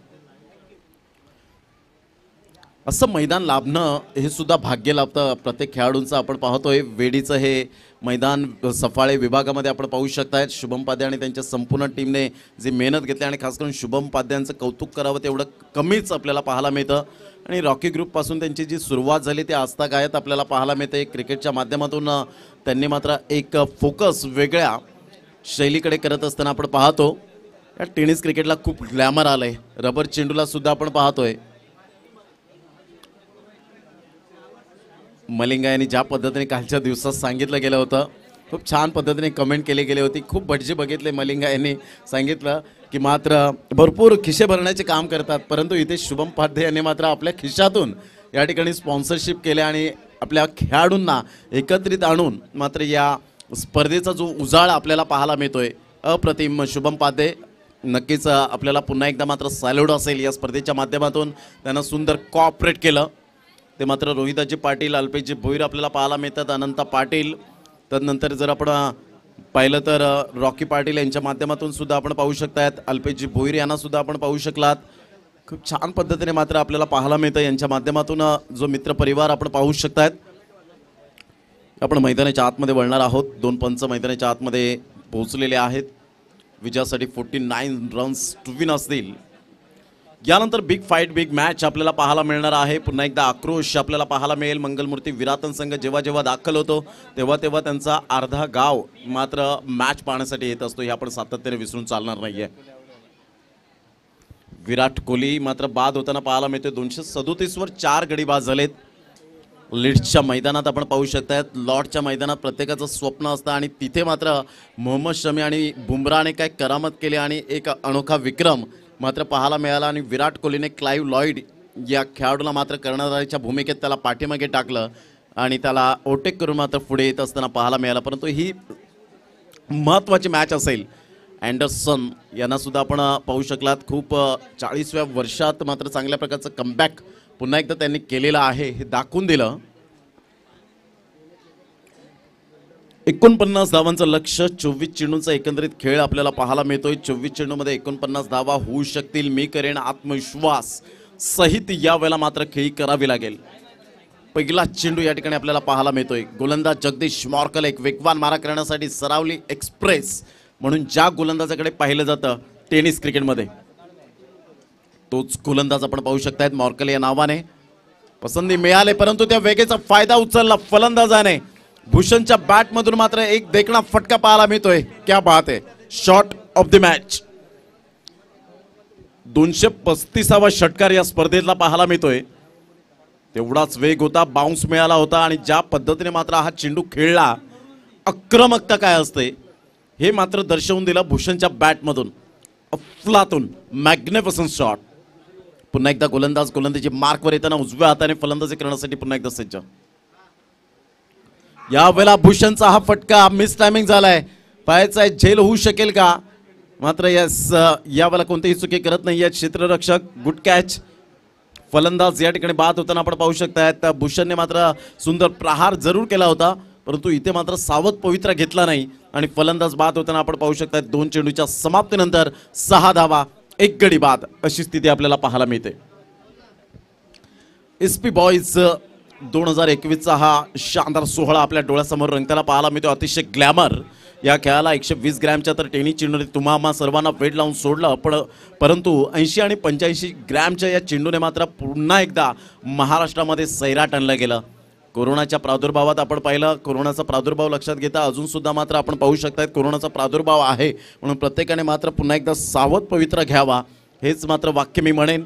असं मैदान लाभणं हे सुद्धा भाग्य लाभतं प्रत्येक खेळाडूंचं. आपण पाहतोय वेडीचं हे मैदान सफाळे विभागामध्ये आपण पाहू शकतायत. शुभम पाध्ये आणि त्यांच्या संपूर्ण टीमने जी मेहनत घेतली आणि खास करून शुभम पाध्यांचं कौतुक करावं तेवढं कमीच आपल्याला पाहायला मिळतं. आणि रॉकी ग्रुपपासून त्यांची जी सुरुवात झाली ते आजतागायत आपल्याला पाहायला मिळते. क्रिकेटच्या माध्यमातून त्यांनी मात्र एक फोकस वेगळ्या शैलीकडे करत असताना आपण पाहतो. या टेनिस क्रिकेटला खूप ग्लॅमर आलंय. रबर चेंडूला सुद्धा आपण पाहतोय. मलिंगा यांनी ज्या पद्धतीने कालच्या दिवसात सांगितलं गेलं होतं, खूप छान पद्धतीने कमेंट केली गेली होती. खूप भटजी बघितले. मलिंगा यांनी सांगितलं की मात्र भरपूर खिशे भरण्याचे काम करतात, परंतु इथे शुभम पाध्ये यांनी मात्र आपल्या खिशातून या ठिकाणी स्पॉन्सरशिप केले आणि आपल्या खेळाडूंना एकत्रित आणून मात्र या स्पर्धेचा जो उजाळ आपल्याला पाहायला मिळतोय अप्रतिम. शुभम पाध्ये नक्कीच आपल्याला पुन्हा एकदा मात्र सॅल्यूट असेल. या स्पर्धेच्या माध्यमातून त्यांना सुंदर कॉपरेट केलं. ते मात्र रोहिदाजी पाटील, अल्पेशजी भोईर आपल्याला पाहायला मिळतात. अनंता पाटील, तदनंतर जर आपण पाहिलं तर रॉकी पाटील यांच्या माध्यमातून सुद्धा आपण पाहू शकतात. अल्पेशजी भोईर यांना सुद्धा आपण पाहू शकलात. खूप छान पद्धतीने मात्र आपल्याला पाहायला मिळतं. यांच्या माध्यमातून जो मित्रपरिवार आपण पाहू शकतात. आपण मैदानाच्या आतमध्ये वळणार आहोत. दोन पंच मैदानाच्या आतमध्ये पोहोचलेले आहेत. विजयासाठी 49 रन्स टू विन असतील. यानंतर बिग फाईट, बिग मॅच आपल्याला पाहायला मिळणार आहे. पुन्हा एकदा आक्रोश आपल्याला पाहायला मिळेल. मंगलमूर्ती विरातन संघ जेव्हा जेव्हा दाखल होतो तेव्हा तेव्हा त्यांचा अर्धा गाव मात्र मॅच पाहण्यासाठी येत असतो. हे आपण सातत्याने विसरून चालणार नाहीये. विराट कोहली मात्र बाद होताना पाहायला मिळते. 237 वर 4 गडी बाद झालेत. लीड्सच्या मैदानात आपण पाहू शकतात. लॉर्डच्या मैदानात प्रत्येकाचं स्वप्न असतं आणि तिथे मात्र मोहम्मद शमी आणि बुमराने काय करामत केली आणि एक अनोखा विक्रम मात्र पाहायला मिळाला. आणि विराट कोहलीने क्लाइव्ह लॉईड या खेळाडूला मात्र कर्णधाराच्या भूमिकेत त्याला पाठीमागे टाकलं आणि त्याला ओटेक करून मात्र पुढे येत असताना पाहायला मिळालं. परंतु ही महत्त्वाची मॅच असेल. अँडरसन यांना सुद्धा आपण पाहू शकलात. खूप 40व्या वर्षात मात्र चांगल्या प्रकारचं कमबॅक पुन्हा एकदा त्यांनी केलेलं आहे हे दाखवून दिलं. 49 धावांचं लक्ष्य. 24 चेंडूंचा एकंदरीत खेळ आपल्याला पाहायला मिळतोय. 24 चेंडूमध्ये 49 धावा होऊ शकतील. मी करेन आत्मविश्वास सहित यावेळेला मात्र खेळी करावी लागेल. पहिला चेंडू या ठिकाणी आपल्याला पाहायला मिळतोय. गोलंदाज जगदीश मॉर्कल एक वेगवान मारा करण्यासाठी सरावली एक्सप्रेस म्हणून ज्या गोलंदाजाकडे पाहिलं जातं टेनिस क्रिकेटमध्ये तोच गोलंदाज आपण पाहू शकतायत. मॉर्कल या नावाने पसंती मिळाले, परंतु त्या वेगेचा फायदा उचलला फलंदाजाने. भूषणच्या बॅटमधून मात्र एक देखणा फटका पाहायला मिळतोय. क्या बात आहे. Shot of the match. 235वा षटकार या स्पर्धेतला पाहायला मिळतोय. तेवढाच वेग होता, बाउन्स मिळाला होता आणि ज्या पद्धतीने मात्र हा चेंडू खेळला, आक्रमकता काय असते हे मात्र दर्शवून दिलं भूषणच्या बॅटमधून. अफलातून मॅग्निफिसंट शॉट. पुन्हा एकदा गोलंदाजी मार्कवर येताना उजव्या हाताने फलंदाजी करण्यासाठी पुन्हा एकदा सज्ज. यावेळेला भूषणचा हा फटका मिस टायमिंग झालाय. पाहायचा आहे झेल होऊ शकेल का. मात्र यावेळेला कोणतीही चुकी करत नाही आहेत क्षेत्ररक्षक. Good catch. फलंदाज या ठिकाणी बाद होताना आपण पाहू शकतायत. भूषणने मात्र सुंदर प्रहार जरूर केला होता, परंतु इथे मात्र सावध पवित्रा घेतला नाही आणि फलंदाज बाद होताना आपण पाहू शकतायत. 2 चेंडूच्या समाप्तीनंतर 6 धावा 1 गडी बाद अशी स्थिती आपल्याला पाहायला मिळते. एसपी बॉईज 2021चा हा शानदार सोहळा आपल्या डोळ्यासमोर रंगताना पाहायला मिळतो. अतिशय ग्लॅमर. या खेळाला 120 ग्रॅमच्या तर टेनिस चेंडूने तुम्हा सर्वांना वेट लावून सोडलं, परंतु 80 आणि 85 ग्रॅमच्या या चेंडूने मात्र पुन्हा एकदा महाराष्ट्रामध्ये सैराट आणलं गेलं. कोरोनाच्या प्रादुर्भावात आपण पाहिलं, कोरोनाचा प्रादुर्भाव लक्षात घेता अजून सुद्धा मात्र आपण पाहू शकतायत कोरोनाचा प्रादुर्भाव आहे, म्हणून प्रत्येकाने मात्र पुन्हा एकदा सावध पवित्रा घ्यावा, हेच मात्र वाक्य मी म्हणेन.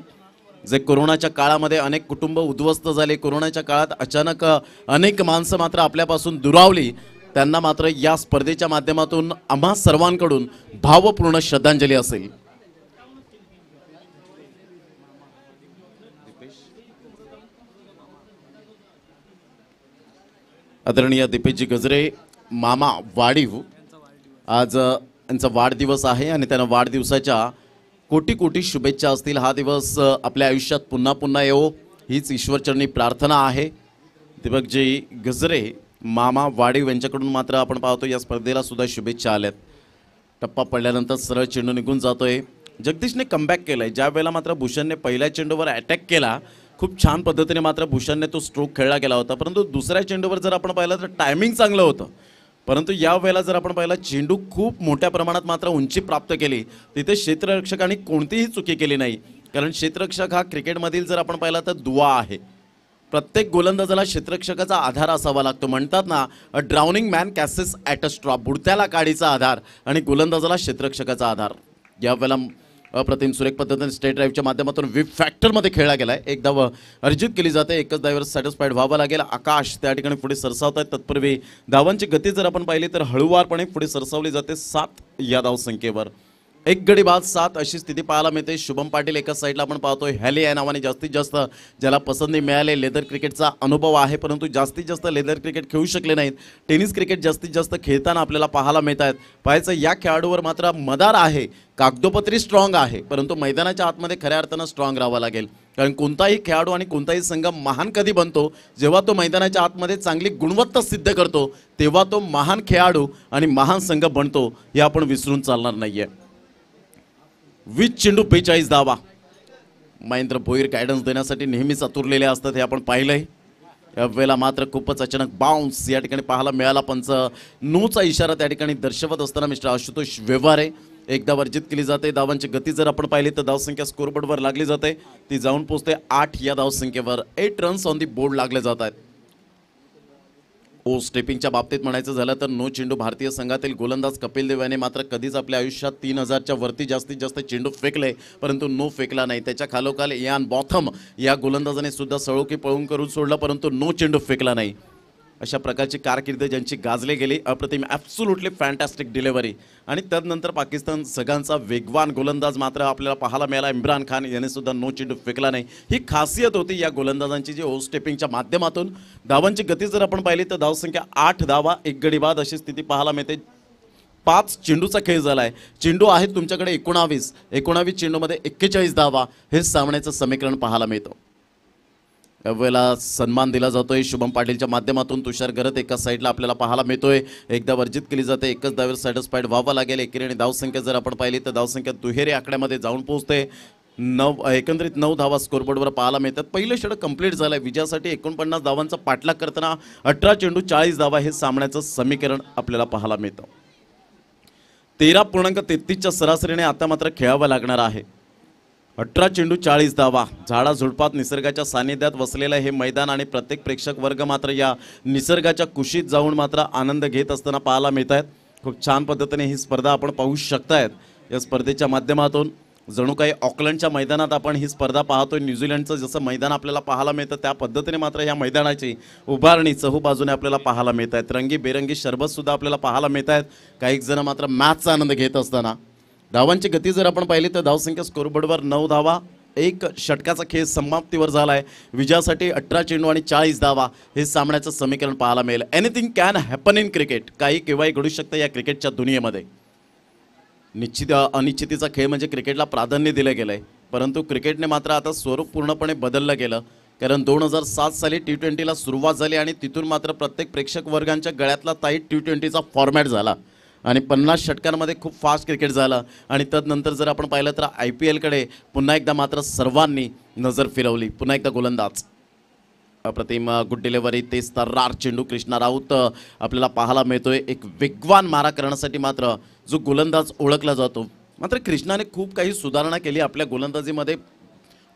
जे कोरोनाच्या काळामध्ये अनेक कुटुंब उद्ध्वस्त झाले, कोरोनाच्या काळात अचानक अनेक माणसं मात्र आपल्यापासून दुरावली, त्यांना मात्र या स्पर्धेच्या माध्यमातून आम्हा सर्वांकडून भावपूर्ण श्रद्धांजली असेल. आदरणीय दीपेशजी गजरे मामा वाडीव, आज यांचा वाढदिवस आहे आणि त्यांना वाढदिवसाच्या कोटी कोटी शुभेच्छा असतील. हा दिवस आपल्या आयुष्यात पुन्हा पुन्हा येवो हीच ईश्वरचरणी प्रार्थना आहे. दीपकजी गजरे मामा वाडीव यांच्याकडून मात्र आपण पाहतो या स्पर्धेला सुद्धा शुभेच्छा आल्यात. टप्पा पडल्यानंतर सरळ चेंडू निघून जातोय. जगदीशने कमबॅक केलाय. ज्या वेळेला मात्र भूषणने पहिल्या चेंडूवर अटॅक केला, खूप छान पद्धतीने मात्र भूषणने तो स्ट्रोक खेळला गेला होता, परंतु दुसऱ्या चेंडूवर जर आपण पाहिलं तर टायमिंग चांगलं होतं, परंतु या वेळेला जर आपण पाहिलं चेंडू खूप मोठ्या प्रमाणात मात्र उंची प्राप्त केली. तिथे क्षेत्ररक्षकांनी कोणतीही चुकी केली नाही, कारण क्षेत्ररक्षक हा क्रिकेटमधील जर आपण पाहिलं तर दुवा आहे. प्रत्येक गोलंदाजाला क्षेत्ररक्षकाचा आधार असावा लागतो. म्हणतात ना, a drowning man catches at a straw, बुडत्याला काडीचा आधार आणि गोलंदाजाला क्षेत्ररक्षकाचा आधार. यावेळेला अप्रतिम सुरेख पद्धतीने स्टेट ड्राईव्हच्या माध्यमातून विप फॅक्टरमध्ये खेळला गेला आहे. एक धाव अर्जित केली जाते. एकच धावेवर सॅटिस्फाईड व्हावं लागेल. आकाश त्या ठिकाणी पुढे सरसावत आहेत. तत्पूर्वी धावांची गती जर आपण पाहिली तर हळूवारपणे पुढे सरसावली जाते 7 या धावसंख्येवर. एक गडी बाद 7 अशी स्थिती पाहायला मिळते. शुभम पाटील एका साईडला आपण पाहतोय. हॅली या नावाने जास्तीत जास्त ज्याला पसंती मिळाले, लेदर क्रिकेटचा अनुभव आहे, परंतु जास्तीत जास्त लेदर क्रिकेट खेळू शकले नाहीत. टेनिस क्रिकेट जास्तीत जास्त खेळताना आपल्याला पाहायला मिळत आहेत. पाहायचं या खेळाडूवर मात्र मदार आहे, कागदोपत्री स्ट्रॉंग आहे, परंतु मैदानाच्या आतमध्ये खऱ्या अर्थानं स्ट्रॉंग राहावं लागेल. कारण कोणताही खेळाडू आणि कोणताही संघ महान कधी बनतो, जेव्हा तो मैदानाच्या आतमध्ये चांगली गुणवत्ता सिद्ध करतो, तेव्हा तो महान खेळाडू आणि महान संघ बनतो, हे आपण विसरून चालणार नाहीये. 20 चेंडू 42 धावा. महेंद्र भोईर गायडन्स देण्यासाठी नेहमीच आतुरलेले असतात, हे आपण पाहिलंय. यावेळेला मात्र खूपच अचानक बाउन्स या ठिकाणी पाहायला मिळाला. पंच नोचा इशारा त्या ठिकाणी दर्शवत असताना मिस्टर आशुतोष व्यवहारे एकदा वर्जित केली जाते. धावांची गती जर आपण पाहिली तर धावसंख्या स्कोरबोर्डवर लागली जाते, ती जाऊन पोहोचते 8 या धावसंख्येवर. 8 रन्स ऑन दी बोर्ड लागले जात आहेत. ओ स्टेपिंगच्या बाबतीत म्हणायचं झालं तर नो चेंडू भारतीय संघातील गोलंदाज कपिल देव याने मात्र कधीच आपल्या आयुष्यात 3000च्या वरती जास्तीत जास्त चेंडू फेकले, परंतु नो फेकला नाही. त्याच्या खालोखाल इयान बॉथम या गोलंदाजाने सुद्धा सळोकी पळून करून सोडला, परंतु नो चेंडू फेकला नाही. अशा प्रकारची कारकीर्द ज्यांची गाजली गेली. अप्रतिम ॲब्सोल्युटली फॅन्टॅस्टिक डिलिव्हरी. आणि त्यानंतर पाकिस्तान सगळ्यांचा वेगवान गोलंदाज मात्र आपल्याला पाहायला मिळाला. इम्रान खान याने सुद्धा नो चेंडू फेकला नाही. ही खासियत होती या गोलंदाजांची, जी ओव्हर स्टेपिंगच्या माध्यमातून धावांची गती जर आपण पाहिली तर धावसंख्या 8 धावा 1 गडी बाद अशी स्थिती पाहायला मिळते. 5 चेंडूचा खेळ झाला आहे. चेंडू आहेत तुमच्याकडे 19 चेंडूमध्ये 41 धावा. हे सामन्याचं समीकरण पाहायला मिळतं. यावेळेला सन्मान दिला जातोय शुभम पाटीलच्या माध्यमातून. तुषार गरत एका साईडला आपल्याला पाहायला मिळतोय. एकदा वर्जित केली जाते. एकच धावेवर सॅटिस्फाईड व्हावं लागेल. एकेरीने धावसंख्या जर आपण पाहिली तर धावसंख्या दुहेरी आकड्यामध्ये जाऊन पोहोचते. एकंदरीत 9 धावा स्कोरबोर्डवर पाहायला मिळतात. पहिलं षटक कंप्लीट झालंय. विजयासाठी 49 धावांचा पाठलाग करताना 18 चेंडू 40 धावा हे सामन्याचं समीकरण आपल्याला पाहायला मिळतं. 13.33च्या सरासरीने आता मात्र खेळावं लागणार आहे. 18 चेंडू 40 धावा. झाडाझुडपात निसर्गाच्या सानिध्यात वसलेलं हे मैदान आणि प्रत्येक प्रेक्षक वर्ग मात्र या निसर्गाच्या कुशीत जाऊन मात्र आनंद घेत असताना पाहायला मिळत आहेत. खूप छान पद्धतीने ही स्पर्धा आपण पाहू शकतायत. या स्पर्धेच्या माध्यमातून जणू काही ऑकलंडच्या मैदानात आपण ही स्पर्धा पाहतोय. न्यूझीलंडचं जसं मैदान आपल्याला पाहायला मिळतं त्या पद्धतीने मात्र या मैदानाची उभारणी चहूबाजूने आपल्याला पाहायला मिळत आहेत. रंगीबेरंगी शरबतसुद्धा आपल्याला पाहायला मिळत आहेत. काही जण मात्र मॅचचा आनंद घेत असताना. धावांची गती जर आपण पाहिली तर धावसंख्या स्कोरबोर्डवर 9 धावा. 1 षटकाचा खेळ समाप्तीवर झाला आहे. विजयासाठी 18 चेंडू आणि 40 धावा हे सामन्याचं समीकरण पाहायला मिळेल. Anything can happen in cricket. काही केव्हाही घडू शकतं या क्रिकेटच्या दुनियेमध्ये. अनिश्चितीचा खेळ म्हणजे क्रिकेटला प्राधान्य दिलं गेलं आहे, परंतु क्रिकेटने मात्र आता स्वरूप पूर्णपणे बदललं गेलं. कारण 2007 साली T20ला सुरुवात झाली आणि तिथून मात्र प्रत्येक प्रेक्षक वर्गांच्या गळ्यातला टाईट T20चा फॉर्मॅट झाला आणि 50 षटकांमध्ये खूप फास्ट क्रिकेट झालं. आणि त्यानंतर जर आपण पाहिलं तर IPLकडे पुन्हा एकदा मात्र सर्वांनी नजर फिरवली. पुन्हा एकदा गोलंदाज अप्रतिम गुड डिलिव्हरी. ते तर्रार चेंडू कृष्णा राऊत आपल्याला पाहायला मिळतोय. एक वेगवान मारा करण्यासाठी मात्र जो गोलंदाज ओळखला जातो. मात्र कृष्णाने खूप काही सुधारणा केली आपल्या गोलंदाजीमध्ये,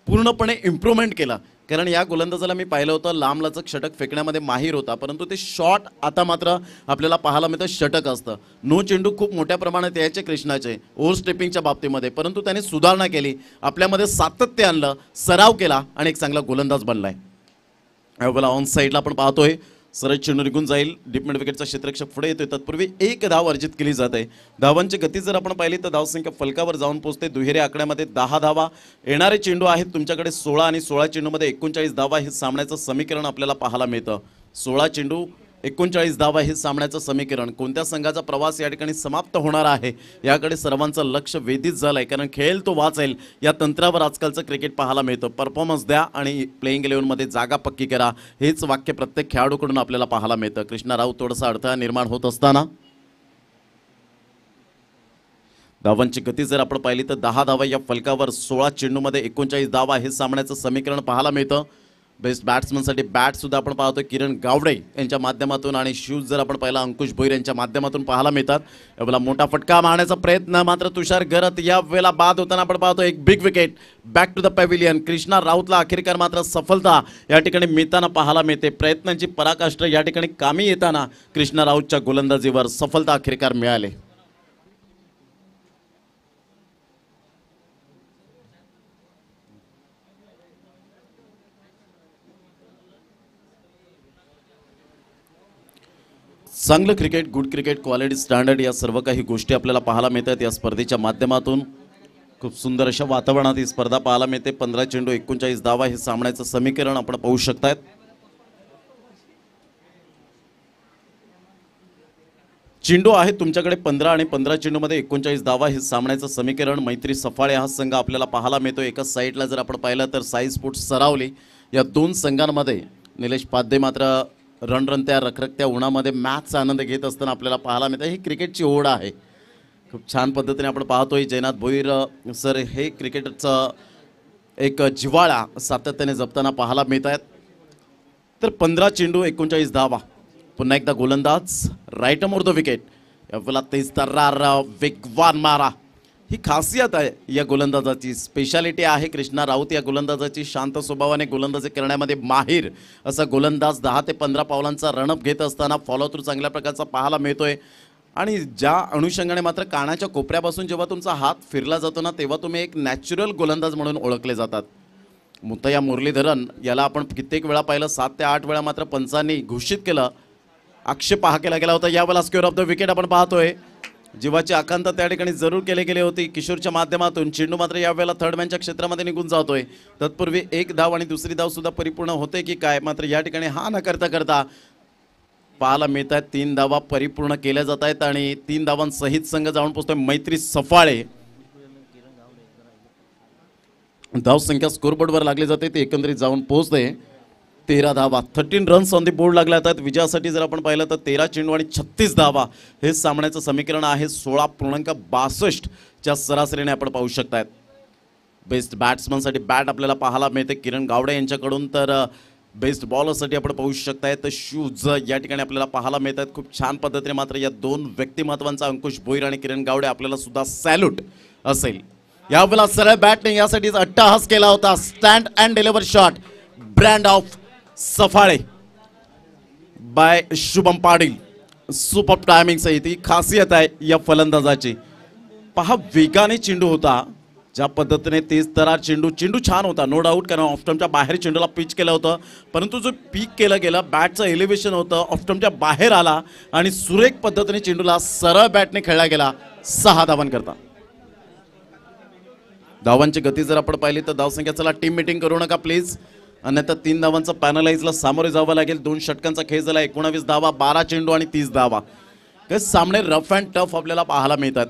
पूर्णपणे इम्प्रूव्हमेंट केला. कारण या गोलंदाजाला मी पाहिलं होतं लांबलचक षटक फेकण्यामध्ये माहीर होता, परंतु ते शॉट आता मात्र आपल्याला पाहायला मिळतं षटक असतं. नो चेंडू खूप मोठ्या प्रमाणात यायचे कृष्णाचे ओव्हर स्टेपिंगच्या बाबतीमध्ये, परंतु त्याने सुधारणा केली, आपल्यामध्ये सातत्य आणलं, सराव केला आणि एक चांगला गोलंदाज बनलाय. यावेळेला ऑन साईडला आपण पाहतोय सरळ चेंडू निघून जाईल, डीप मिड विकेटचा क्षेत्ररक्षक पुढे येतोय. तत्पूर्वी एक धाव अर्जित केली जाते. धावांची गती जर आपण पाहिली तर धावसंख्या फलकावर जाऊन पोहोचते. दुहेरी आकड्यामध्ये 10 धावा. येणारे चेंडू आहेत तुमच्याकडे 16 आणि 16 चेंडूमध्ये 39 धावा. हे सामन्याचं समीकरण आपल्याला पाहायला मिळतं. 16 चेंडू 39 धावा हे सामन्याचं समीकरण. कोणत्या संघाचा प्रवास या ठिकाणी समाप्त होणार आहे याकडे सर्वांचं लक्ष वेधित झालं आहे, कारण खेळ तो वाचेल या तंत्रावर आजकालचं क्रिकेट पाहायला मिळतं. परफॉर्मन्स द्या आणि प्लेइंग 11मध्ये जागा पक्की करा, हेच वाक्य प्रत्येक खेळाडूकडून आपल्याला पाहायला मिळतं. कृष्णा राऊत थोडासा अडथळा निर्माण होत असताना धावांची गती जर आपण पाहिली तर 10 धावा या फलकावर. 16 चेंडूमध्ये 39 धावा हे सामन्याचं समीकरण पाहायला मिळतं. बेस्ट बॅट्समनसाठी बॅट सुद्धा आपण पाहतोय किरण गावडे यांच्या माध्यमातून आणि शूज जर आपण पाहिला अंकुश भोईर यांच्या माध्यमातून पाहायला मिळतात. यावेळेला मोठा फटका मारण्याचा प्रयत्न मात्र तुषार गरत या वेळेला बाद होताना आपण पाहतो. एक big wicket back to the pavilion. Krishna राऊतला अखेरकार मात्र सफलता या ठिकाणी मिळताना पाहायला मिळते. प्रयत्नांची पराकाष्ठा या ठिकाणी कामी येताना कृष्णा राऊतच्या गोलंदाजीवर सफलता अखेरकार मिळाली. चांगलं cricket, good cricket, quality standard या सर्व काही गोष्टी आपल्याला पाहायला मिळतात या स्पर्धेच्या माध्यमातून. खूप सुंदर अशा वातावरणात ही स्पर्धा पाहायला मिळते. 15 चेंडू 39 धावा हे सामन्याचं समीकरण आपण पाहू शकतायत. चेंडू आहे तुमच्याकडे 15 आणि 15 चेंडूमध्ये 39 धावा हे सामन्याचं समीकरण. मैत्री सफाळे हा संघ आपल्याला पाहायला मिळतो. एकाच साईडला जर आपण पाहिलं तर साई स्पोर्ट्स सरावली. या दोन संघांमध्ये निलेश पाध्ये मात्र रणरणत्या रखरखत्या उन्हामध्ये मॅचचा आनंद घेत असताना आपल्याला पाहायला मिळतं. ही क्रिकेटची ओढ आहे. खूप छान पद्धतीने आपण पाहतोय. जयनाथ भोईर सर हे क्रिकेटचं एक जिव्हाळा सातत्याने जपताना पाहायला मिळत आहेत. तर 15 चेंडू 39 धावा. पुन्हा एकदा गोलंदाज राईट मोर द विकेट. यावेळेला तेज तर्रार वेगवान मारा ही खासियत आहे या गोलंदाजाची, स्पेशालिटी आहे कृष्णा राऊत या गोलंदाजाची. शांत स्वभावाने गोलंदाजी करण्यामध्ये माहीर असा गोलंदाज 10 ते 15 पावलांचा रणअप घेत असताना फॉलो थ्रू चांगल्या प्रकारचा पाहायला मिळतोय. आणि ज्या अनुषंगाने मात्र कानाच्या कोपऱ्यापासून जेव्हा तुमचा हात फिरला जातो ना तेव्हा तुम्ही एक नॅचरल गोलंदाज म्हणून ओळखले जातात. मुतैया मुरलीधरन याला आपण कित्येक वेळा पाहिलं, 7 ते 8 वेळा मात्र पंचांनी घोषित केलं, आक्षेप हा केला गेला होता. यावेळेला स्क्वेअर ऑफ द विकेट आपण पाहतोय. जीवाची आकांक्षा त्या ठिकाणी जरूर केले गेले होती किशोरच्या माध्यमातून. चेंडू मात्र यावेळेला थर्ड मॅनच्या क्षेत्रामध्ये निघून जातोय. तत्पूर्वी एक धाव आणि दुसरी धाव सुद्धा परिपूर्ण होते की काय, मात्र या ठिकाणी हा न करता करता पाहायला मिळत आहेत 3 धावा परिपूर्ण केल्या जात आहेत आणि 3 धावांसहित संघ जाऊन पोहोचतोय मैत्री सफाळे. धावसंख्या स्कोरबोर्डवर लागली जाते ते एकंदरीत जाऊन पोहोचते 13 धावा. 13 रन्स ऑन दी बोर्ड लागल्या आहेत. विजयासाठी जर आपण पाहिलं तर 13 चेंडू आणि 36 धावा हे सामन्याचं समीकरण आहे. 16.62 च्या सरासरीने आपण पाहू शकतायत. बेस्ट बॅट्समनसाठी बॅट आपल्याला पाहायला मिळते किरण गावडे यांच्याकडून. तर बेस्ट बॉलरसाठी आपण पाहू शकताय तर शूज या ठिकाणी आपल्याला पाहायला मिळत आहेत. खूप छान पद्धतीने मात्र या दोन व्यक्तिमत्वांचा अंकुश भोईर आणि किरण गावडे आपल्याला सुद्धा सॅल्यूट असेल. यावेळेला सरळ बॅटने यासाठीच अट्टहास केला होता. Stand and deliver shot brand of Safale by Shubham Patil. Super timing सहित ही खासियत आहे या फलंदाजाची. पहा वेगाने चेंडू होता, ज्या पद्धतीने तेज तरार चेंडू छान होता नो डाऊट, कारण ऑफस्टम्पच्या बाहेर चेंडूला पिच केलं होतं, परंतु जो पीक केलं गेलं बॅटचं एलिव्हेशन होतं ऑफस्टम्पच्या बाहेर आला आणि सुरेख पद्धतीने चेंडूला सरळ बॅटने खेळला गेला 6 धावांकरता. धावांची गती जर आपण पाहिली तर धावसंख्या, चला टीम मीटिंग करू नका प्लीज, अन्यथा 3 धावांचा पॅनलाइजला सामोरे जावं लागेल. 2 षटकांचा खेळ झाला. 19 धावा, 12 चेंडू आणि 30 धावा. हे सामने रफ अँड टफ आपल्याला पाहायला मिळतात.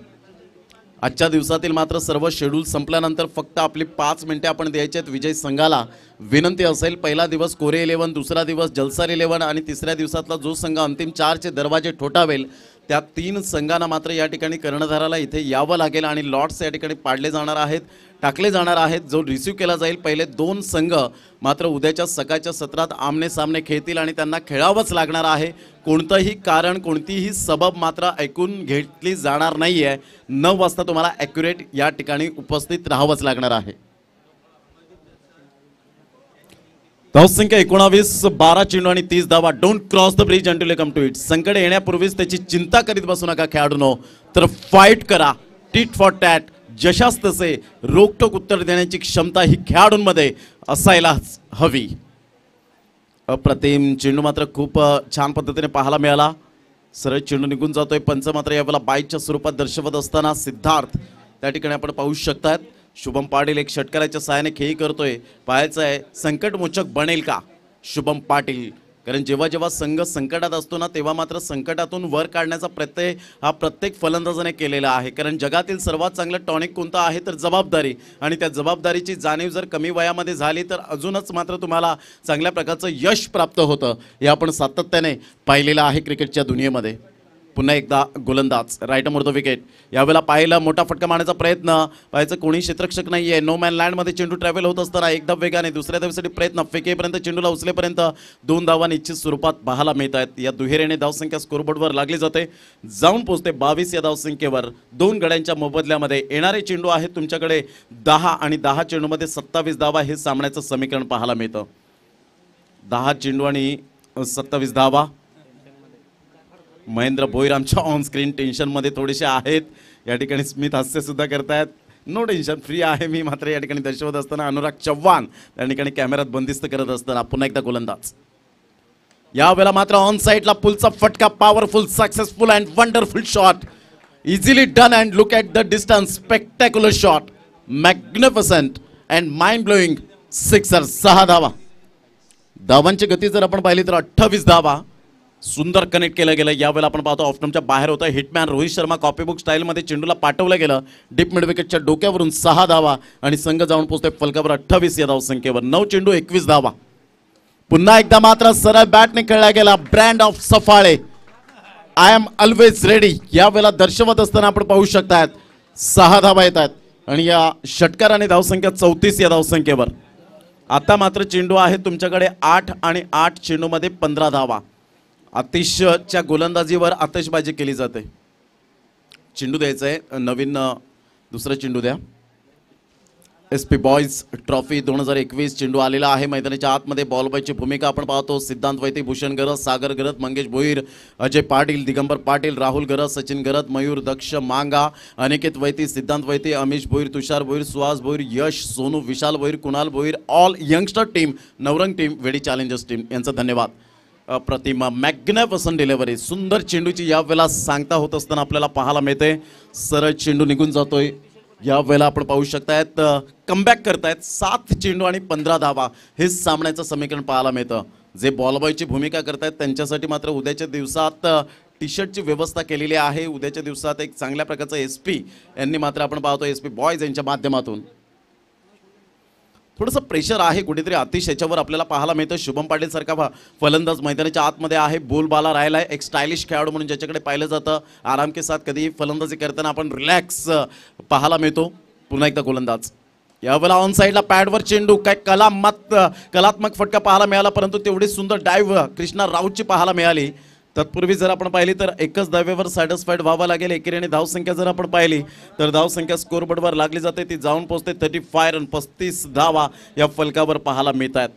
आजच्या दिवसातील मात्र सर्व शेड्यूल संपल्यानंतर फक्त आपली 5 मिनिटे आपण द्यायची आहेत विजय संघाला. विनंती असेल, पहिला दिवस कोरे 11, दुसरा दिवस जलसार 11 आणि तिसऱ्या दिवसातला जो संघ अंतिम 4चे दरवाजे ठोठावेल त्या 3 संघांना मात्र या ठिकाणी कर्णधाराला इथे यावं लागेल आणि लॉट्स या ठिकाणी पाडले जाणार आहेत, टाकले जाणार आहेत. जो रिसीव्ह केला जाईल पहिले 2 संघ मात्र उद्याच्या सकाळच्या सत्रात आमने सामने खेळतील आणि त्यांना खेळावंच लागणार आहे. कोणतंही कारण, कोणतीही सबब मात्र ऐकून घेतली जाणार नाही आहे. 9 वाजता तुम्हाला ॲक्युरेट या ठिकाणी उपस्थित राहावंच लागणार आहे. धावसंख्या 19, 12 चेंडू आणि 30 धावा. Don't cross the bridge until you come to it. संकट येण्यापूर्वीच त्याची चिंता करीत बसू नका खेळाडूंनो, तर फाईट करा. Tit for tat. जशास तसे रोखठोक उत्तर देण्याची क्षमता ही खेळाडूंमध्ये असायलाच हवी. अप्रतिम चेंडू मात्र खूप छान पद्धतीने पाहायला मिळाला. सरळ चेंडू निघून जातोय. पंच मात्र यावेळेला बाईटच्या स्वरूपात दर्शवत असताना सिद्धार्थ त्या ठिकाणी आपण पाहू शकतात. शुभम पाटील एक षटकाराच्या सहाय्याने खेळी करतोय. पाहायचं आहे संकटमोचक बनेल का शुभम पाटील, कारण जेव्हा जेव्हा संघ संकटात असतो ना तेव्हा मात्र संकटातून वर काढण्याचा प्रयत्न हा प्रत्येक फलंदाजाने केलेला आहे. कारण जगातील सर्वात चांगलं टॉनिक कोणतं आहे तर जबाबदारी, आणि त्या जबाबदारीची जाणीव जर कमी वयामध्ये झाली तर अजूनच मात्र तुम्हाला चांगल्या प्रकारचं यश प्राप्त होतं. हे आपण सातत्याने पाहिलेलं आहे क्रिकेटच्या दुनियेमध्ये. पुन्हा एकदा गोलंदाज राईट मोर द विकेट. यावेळेला पाहिलं मोठा फटका मारण्याचा प्रयत्न. पाहायचं कोणी क्षेत्ररक्षक नाही आहे. नो मॅन लँडमध्ये चेंडू ट्रॅव्हल होत असताना एकदा वेगाने दुसऱ्या धावेसाठी प्रयत्न. फेकेपर्यंत चेंडूला उचलेपर्यंत 2 धावा निश्चित स्वरूपात पाहायला मिळत आहेत. या दुहेरीने धावसंख्या स्कोरबोर्डवर लागली जाते. जाऊन पोहोचते 22 या धावसंख्येवर. 2 गड्यांच्या मोबदल्यामध्ये येणारे चेंडू आहेत तुमच्याकडे 10 आणि 10 चेंडूमध्ये 27 धावा. हे सामन्याचं समीकरण पाहायला मिळतं. 10 चेंडू आणि 27 धावा. महेंद्र भोईर आमच्या ऑन स्क्रीन टेन्शनमध्ये थोडेसे आहेत. या ठिकाणी स्मिथ हास्य सुद्धा करतायत. नो टेन्शन, फ्री आहे मी. मात्र या ठिकाणी दर्शवत असताना अनुराग चव्हाण त्या ठिकाणी कॅमेऱ्यात बंदिस्त करत असताना पुन्हा एकदा गोलंदाज. यावेळेला मात्र ऑन साईडला पुलचा फटका. Powerful, successful and wonderful shot. Easily done and look at the distance. Spectacular shot. Magnificent and mind blowing sixer. 6 धावा. धावांची गती जर आपण पाहिली तर 28 धावा. सुंदर कनेक्ट केलं गेलं. यावेळेला आपण पाहतो ऑफस्टंपच्या बाहेर होतं. हिटमॅन रोहित शर्मा कॉपीबुक स्टाईलमध्ये चेंडूला पाठवलं गेलं. डीप मिड विकेटच्या डोक्यावरून 6 धावा आणि संघ जाऊन पोहोचतोय फलकावर 28 या धावसंख्येवर. 9 चेंडू 21 धावा. पुन्हा एकदा मात्र सरळ बॅटने खेळला गेला. Brand of Safale. I am always ready. यावेळेला दर्शवत असताना आपण पाहू शकतात 6 धावा येत आहेत आणि या षटकाराने धावसंख्या 34 या धावसंख्येवर. आता मात्र चेंडू आहे तुमच्याकडे 8 आणि 8 चेंडूमध्ये 15 धावा. आतिशच्या गोलंदाजीवर आतिशबाजी केली जाते. चेंडू द्यायचा आहे नवीन. दुसरा चेंडू द्या. SP बॉयज ट्रॉफी 2021 चेंडू आलेला आहे मैदानाच्या आतमध्ये. बॉल बॉयची भूमिका आपण पाहतो. सिद्धांत वैते, भूषण गरज, सागर गरज, मंगेश भोईर, अजय पाटील, दिगंबर पाटील, राहुल गरज, सचिन गरज, मयूर, दक्ष मांगा, Aniket Vaite, Siddhant Vaite, Amish Bhoir, Tushar Bhoir, Suhas Bhoir, Yash, Sonu, Vishal Bhoir, Kunal Bhoir, all youngster team, Navrang team, Vedi Challengers team यांचा धन्यवाद. प्रतिमा मॅग्निफिसंट डिलिव्हरी. सुंदर चेंडूची यावेळेला सांगता होत असताना आपल्याला पाहायला मिळते. सरळ चेंडू निघून जातोय. यावेळेला आपण पाहू शकतायत कमबॅक करतायत. 7 चेंडू आणि 15 धावा. हे सामन्याचं समीकरण पाहायला मिळतं. जे बॉलबॉयची भूमिका करतायत त्यांच्यासाठी मात्र उद्याच्या दिवसात टी शर्टची व्यवस्था केलेली आहे. उद्याच्या दिवसात एक चांगल्या प्रकारचं SP यांनी मात्र आपण पाहतो SP बॉयज यांच्या माध्यमातून थोडंसं प्रेशर आहे कुठेतरी आतिश याच्यावर आपल्याला पाहायला मिळतं. शुभम पाटील सारखा फलंदाज मैदानाच्या आतमध्ये आहे. बोलबाला राहिला आहे. एक स्टायलिश खेळाडू म्हणून ज्याच्याकडे पाहिलं जातं. आराम के साथ कधी फलंदाजी करताना आपण रिलॅक्स पाहायला मिळतो. पुन्हा एकदा गोलंदाज. यावेळेला ऑन साईडला पॅडवर चेंडू. काय कलात्मक फटका पाहायला मिळाला, परंतु तेवढी सुंदर डाईव्ह कृष्णा राऊतची पाहायला मिळाली. तत्पूर्वी जर आपण पाहिली तर एकच धावेवर सॅटिस्फाईड व्हावं लागेल. एकेरीने धावसंख्या जर आपण पाहिली तर धावसंख्या स्कोरबोर्डवर लागली जाते. ती जाऊन पोहोचते 35 रन. 35 धावा या फलकावर पाहायला मिळत आहेत.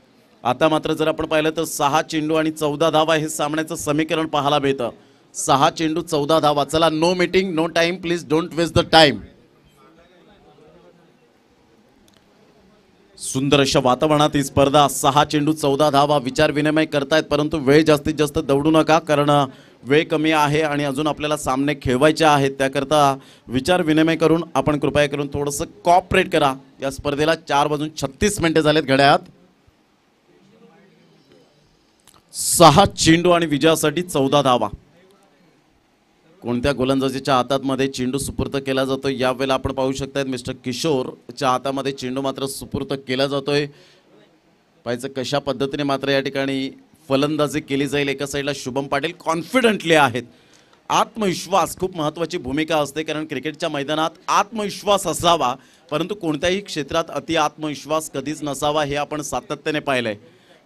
आता मात्र जर आपण पाहिलं तर 6 चेंडू आणि 14 धावा हे सामन्याचं समीकरण पाहायला मिळतं. 6 चेंडू 14 धावा. चला, no meeting, no time, please don't waste the time. सुंदर अशा वातावरणात ही स्पर्धा. 6 चेंडू 14 धावा. विचार विनिमय करतायत, परंतु वेळ जास्तीत जास्त दौडू नका, कारण वेळ कमी आहे आणि अजून आपल्याला सामने खेळवायचे आहेत. त्याकरता विचार विनिमय करून आपण कृपया करून थोडंसं कॉपरेट करा. या स्पर्धेला 4:36 मिनिटे झालेत घड्याळात. 6 चेंडू आणि विजयासाठी 14 धावा. कोणत्या गोलंदाजीच्या हातामध्ये चेंडू सुपूर्त केला जातो यावेळेला आपण पाहू शकता. मिस्टर किशोरच्या हातामध्ये चेंडू मात्र सुपूर्त केला जातोय. पाहायचं कशा पद्धतीने मात्र या ठिकाणी फलंदाजी केली जाईल. एका साईडला शुभम पाटील कॉन्फिडंटली आहेत. आत्मविश्वास खूप महत्त्वाची भूमिका असते, कारण क्रिकेटच्या मैदानात आत्मविश्वास असावा, परंतु कोणत्याही क्षेत्रात अति आत्मविश्वास कधीच नसावा हे आपण सातत्याने पाहिलंय.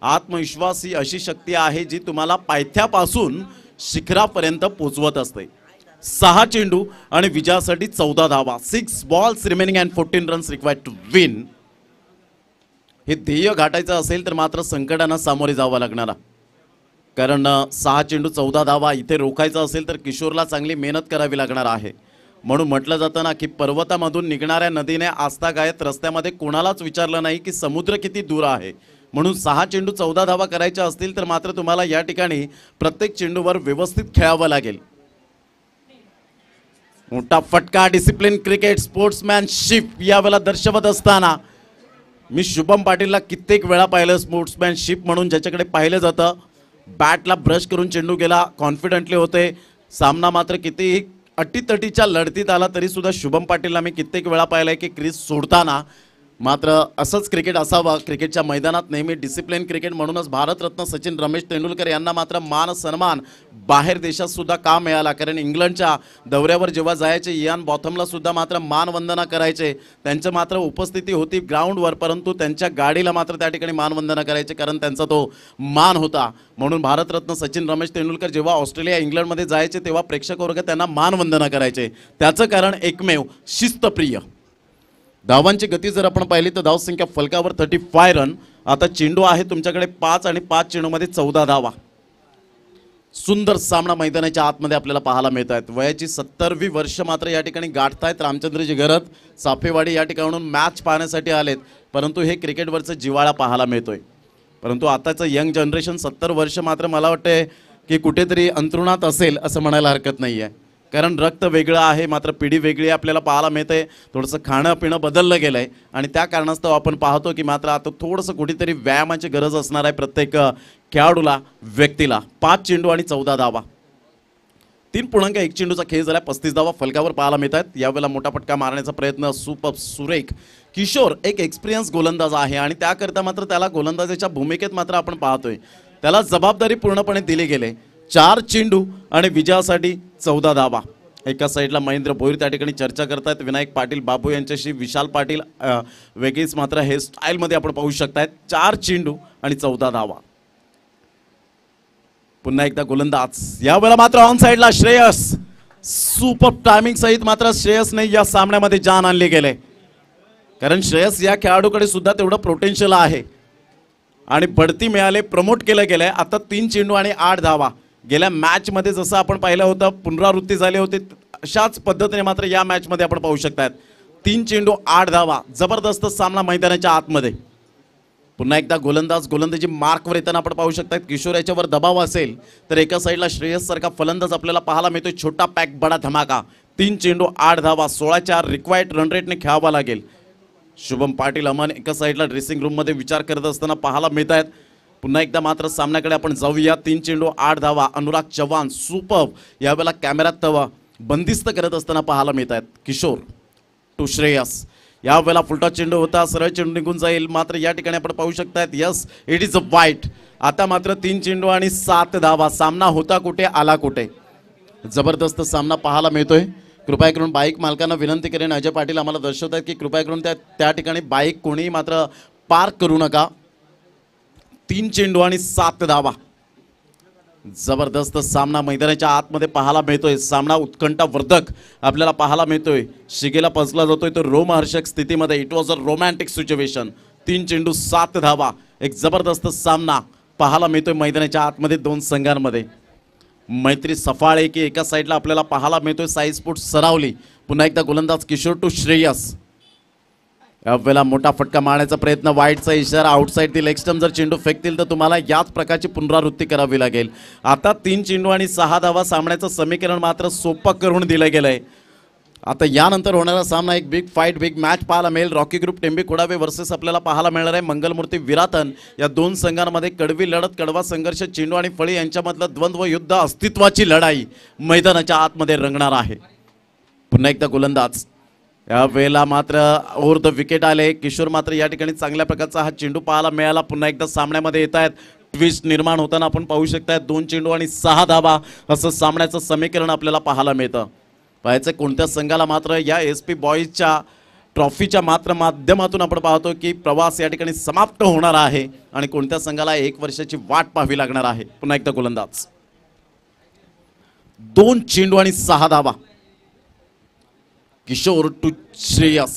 आत्मविश्वास ही अशी शक्ती आहे जी तुम्हाला पायथ्यापासून शिखरापर्यंत पोहोचवत असते. 6 चेंडू आणि विजयासाठी 14 धावा. 6 balls remaining and 14 runs required to win. हे ध्येय गाठायचं असेल तर मात्र संकटांना सामोरे जावं लागणार, कारण 6 चेंडू 14 धावा इथे रोखायचं असेल तर किशोरला चांगली मेहनत करावी लागणार आहे. म्हणून म्हटलं जातं ना की पर्वतामधून निघणाऱ्या नदीने आस्थागायत रस्त्यामध्ये कोणालाच विचारलं नाही की समुद्र किती दूर आहे. म्हणून 6 चेंडू 14 धावा करायच्या असतील तर मात्र तुम्हाला या ठिकाणी प्रत्येक चेंडूवर व्यवस्थित खेळावं लागेल. मोठा फटका, डिसिप्लिन क्रिकेट, स्पोर्ट्समॅनशिप यावेळेला दर्शवत असताना मी शुभम पाटीलला कित्येक वेळा पाहिलं स्पोर्ट्समॅनशिप म्हणून, ज्याच्याकडे पाहिलं जातं. बॅटला ब्रश करून चेंडू गेला, कॉन्फिडेंटली होते. सामना मात्र कितीही अटीतटीच्या लढतीत आला तरी सुद्धा शुभम पाटीलला मी कित्येक वेळा पाहिलंय की क्रीज सोडताना मात्र असंच क्रिकेट असावं. क्रिकेटच्या मैदानात नेहमी डिसिप्लिन क्रिकेट, म्हणूनच भारतरत्न सचिन रमेश तेंडुलकर यांना मात्र मान सन्मान बाहेर देशात सुद्धा का मिळाला, कारण इंग्लंडच्या दौऱ्यावर जेव्हा जायचे इयान बॉथमला सुद्धा मात्र मानवंदना करायचे. त्यांचं मात्र उपस्थिती होती ग्राउंडवर, परंतु त्यांच्या गाडीला मात्र त्या ठिकाणी मानवंदना करायचे, कारण त्यांचा तो मान होता. म्हणून भारतरत्न सचिन रमेश तेंडुलकर जेव्हा ऑस्ट्रेलिया इंग्लंडमध्ये जायचे तेव्हा प्रेक्षक वर्ग त्यांना मानवंदना करायचे. त्याचं कारण एकमेव शिस्तप्रिय. धावांची गती जर आपण पाहिली तर धावसंख्या फलकावर 35 रन. आता चेंडू आहे तुमच्याकडे 5 आणि 5 चेंडूमध्ये 14 धावा. सुंदर सामना मैदानाच्या आतमध्ये आपल्याला पाहायला मिळत आहेत. वयाची 70वी वर्ष मात्र या ठिकाणी गाठतायत रामचंद्रजी घरत. साफेवाडी या ठिकाणून मॅच पाहण्यासाठी आलेत, परंतु हे क्रिकेटवरचं जिव्हाळा पाहायला मिळतोय. परंतु आताचं यंग जनरेशन 70 वर्ष मात्र मला वाटतंय की कुठेतरी अंतरुणात असेल असं म्हणायला हरकत नाही आहे, कारण रक्त वेगळं आहे मात्र पिढी वेगळी आपल्याला पाहायला मिळते. थोडंसं खाणं पिणं बदललं गेलं आहे आणि त्या कारणास्तव आपण पाहतो की मात्र आता थोडंसं कुठेतरी व्यायामाची गरज असणार आहे प्रत्येक खेळाडूला, व्यक्तीला. 5 चेंडू आणि 14 धावा. 3.1 चेंडूचा खेळ झाला, 35 धावा फलकावर पाहायला मिळतात. यावेळेला मोठा फटका मारण्याचा प्रयत्न सुपर सुरेख. किशोर एक एक्सपिरियन्स गोलंदाज आहे आणि त्याकरता मात्र त्याला गोलंदाजीच्या भूमिकेत मात्र आपण पाहतोय त्याला जबाबदारी पूर्णपणे दिली गेली. 4 चेंडू आणि विजयासाठी 14 धावा. एका साईडला महेंद्र भोईर त्या ठिकाणी चर्चा करतात, विनायक पाटील बाबू यांच्याशी विशाल पाटील वेगळीच मात्र हे स्टाईलमध्ये आपण पाहू शकतायत. 4 चेंडू आणि 14 धावा. पुन्हा एकदा गोलंदाज, यावेळेला मात्र ऑन साईडला श्रेयस. सुपर टायमिंग सहित मात्र श्रेयसने या सामन्यामध्ये जान आणली गेले, कारण श्रेयस या खेळाडूकडे सुद्धा तेवढं पोटेन्शियल आहे आणि बढती मिळाले, प्रमोट केलं गेलंय. आता 3 चेंडू आणि 8 धावा. गेल्या मॅचमध्ये जसं आपण पाहिलं होतं पुनरावृत्ती झाली होती अशाच पद्धतीने मात्र या मॅचमध्ये आपण पाहू शकतात. 3 चेंडू 8 धावा. जबरदस्त सामना मैदानाच्या आतमध्ये. पुन्हा एकदा गोलंदाज गोलंदाजी मार्कवर येताना आपण पाहू शकतात. किशोर याच्यावर दबाव असेल तर एका साईडला श्रेयस सारखा फलंदाज आपल्याला पाहायला मिळतोय. छोटा पॅक बडा धमाका. 3 चेंडू 8 धावा. 16 रिक्वायर्ड रन रेटने खेळावा लागेल. शुभम पाटील अमन एका साईडला ड्रेसिंग रूममध्ये विचार करत असताना पाहायला मिळत आहेत. पुन्हा एकदा मात्र सामन्याकडे आपण जाऊया. 3 चेंडू 8 धावा. अनुराग चव्हाण सुपर यावेळेला कॅमेऱ्यात बंदिस्त करत असताना पाहायला मिळत आहेत. किशोर टू श्रेयस. यावेळेला फुलटा चेंडू होता, सरळ चेंडू निघून जाईल, मात्र या ठिकाणी आपण पाहू शकतात यस इट इज अ वाईट. आता मात्र 3 चेंडू आणि 7 धावा. सामना होता कुठे आला कुठे. जबरदस्त सामना पाहायला मिळतोय. कृपया करून बाईक मालकांना विनंती करेन, अजय पाटील आम्हाला दर्शवत आहेत की कृपया करून त्या ठिकाणी बाईक कोणीही मात्र पार्क करू नका. 3 चेंडू आणि 7 धावा. जबरदस्त सामना मैदानाच्या आतमध्ये पाहायला मिळतोय. सामना उत्कंठावर्धक आपल्याला पाहायला मिळतोय. शिगेला पचला जातोय तर रोमहर्षक स्थितीमध्ये. It was a romantic situation. 3 चेंडू 7 धावा. एक जबरदस्त सामना पाहायला मिळतोय मैदानाच्या आतमध्ये दोन संघांमध्ये. मैत्री सफाळे की एका साईडला आपल्याला पाहायला मिळतोय साई स्पोर्ट्स सरावली. पुन्हा एकदा गोलंदाज किशोर टू श्रेयस. यावेळेला मोठा फटका मारण्याचा प्रयत्न, वाईटचा इशारा, आउटसाईड दी लेग स्टंप. जर चेंडू फेकतील तर तुम्हाला याच प्रकारची पुनरावृत्ती करावी लागेल. आता 3 चेंडू आणि 6 धावा. सामन्याचं समीकरण मात्र सोपं करून दिलं गेलंय. आता यानंतर होणारा सामना एक बिग फाईट, बिग मॅच पाहायला मिळेल. रॉकी ग्रुप टेंबी कोडावे वर्सेस आपल्याला पाहायला मिळणार आहे मंगलमूर्ती विरातन. या दोन संघांमध्ये कडवी लढत, कडवा संघर्ष, चेंडू आणि फळी यांच्यामधलं द्वंद्व युद्ध, अस्तित्वाची लढाई मैदानाच्या आतमध्ये रंगणार आहे. पुन्हा एकदा गोलंदाज. यावेळेला मात्र ओव्हर द विकेट आले. किशोर मात्र या ठिकाणी चांगल्या प्रकारचा हा चेंडू पाहायला मिळाला. पुन्हा एकदा सामन्यामध्ये येत आहेत. ट्विस्ट निर्माण होताना आपण पाहू शकताय. 2 चेंडू आणि 6 धावा असं सामन्याचं समीकरण आपल्याला पाहायला मिळतं. पाहायचं कोणत्या संघाला मात्र या SP बॉईजच्या ट्रॉफीच्या मात्र माध्यमातून आपण पाहतो की प्रवास या ठिकाणी समाप्त होणार आहे आणि कोणत्या संघाला 1 वर्षाची वाट पाहावी लागणार आहे. पुन्हा एकदा गोलंदाज. 2 चेंडू आणि 6 धावा. किशोर टू श्रेयस.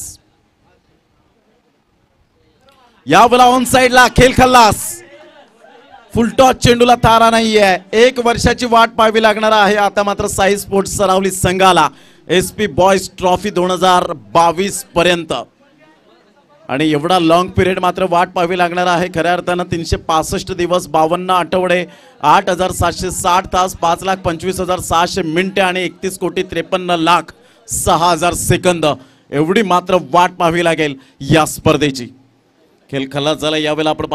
यावेळेला ऑन साइडला खेळ खल्लास. फुलटॉस चेंडूला तारा नाहीये. 1 वर्षाची वाट पाहावी लागणार आहे आता मात्र साई स्पोर्ट्स सरावली संघाला SP बॉयज ट्रॉफी 2022 पर्यंत. आणि एवढा लॉंग पिरियड मात्र वाट पाहावी लागणार आहे. खऱ्या अर्थानं 365 दिवस 52 आठवडे 8760 तास 5,25,600 मिनिटे आणि 31,53,06,000 सेकंद एवढी मात्र वाट पाहावी लागेल या स्पर्धेची. खेळ खल्लास झाला. यावेळेला आपण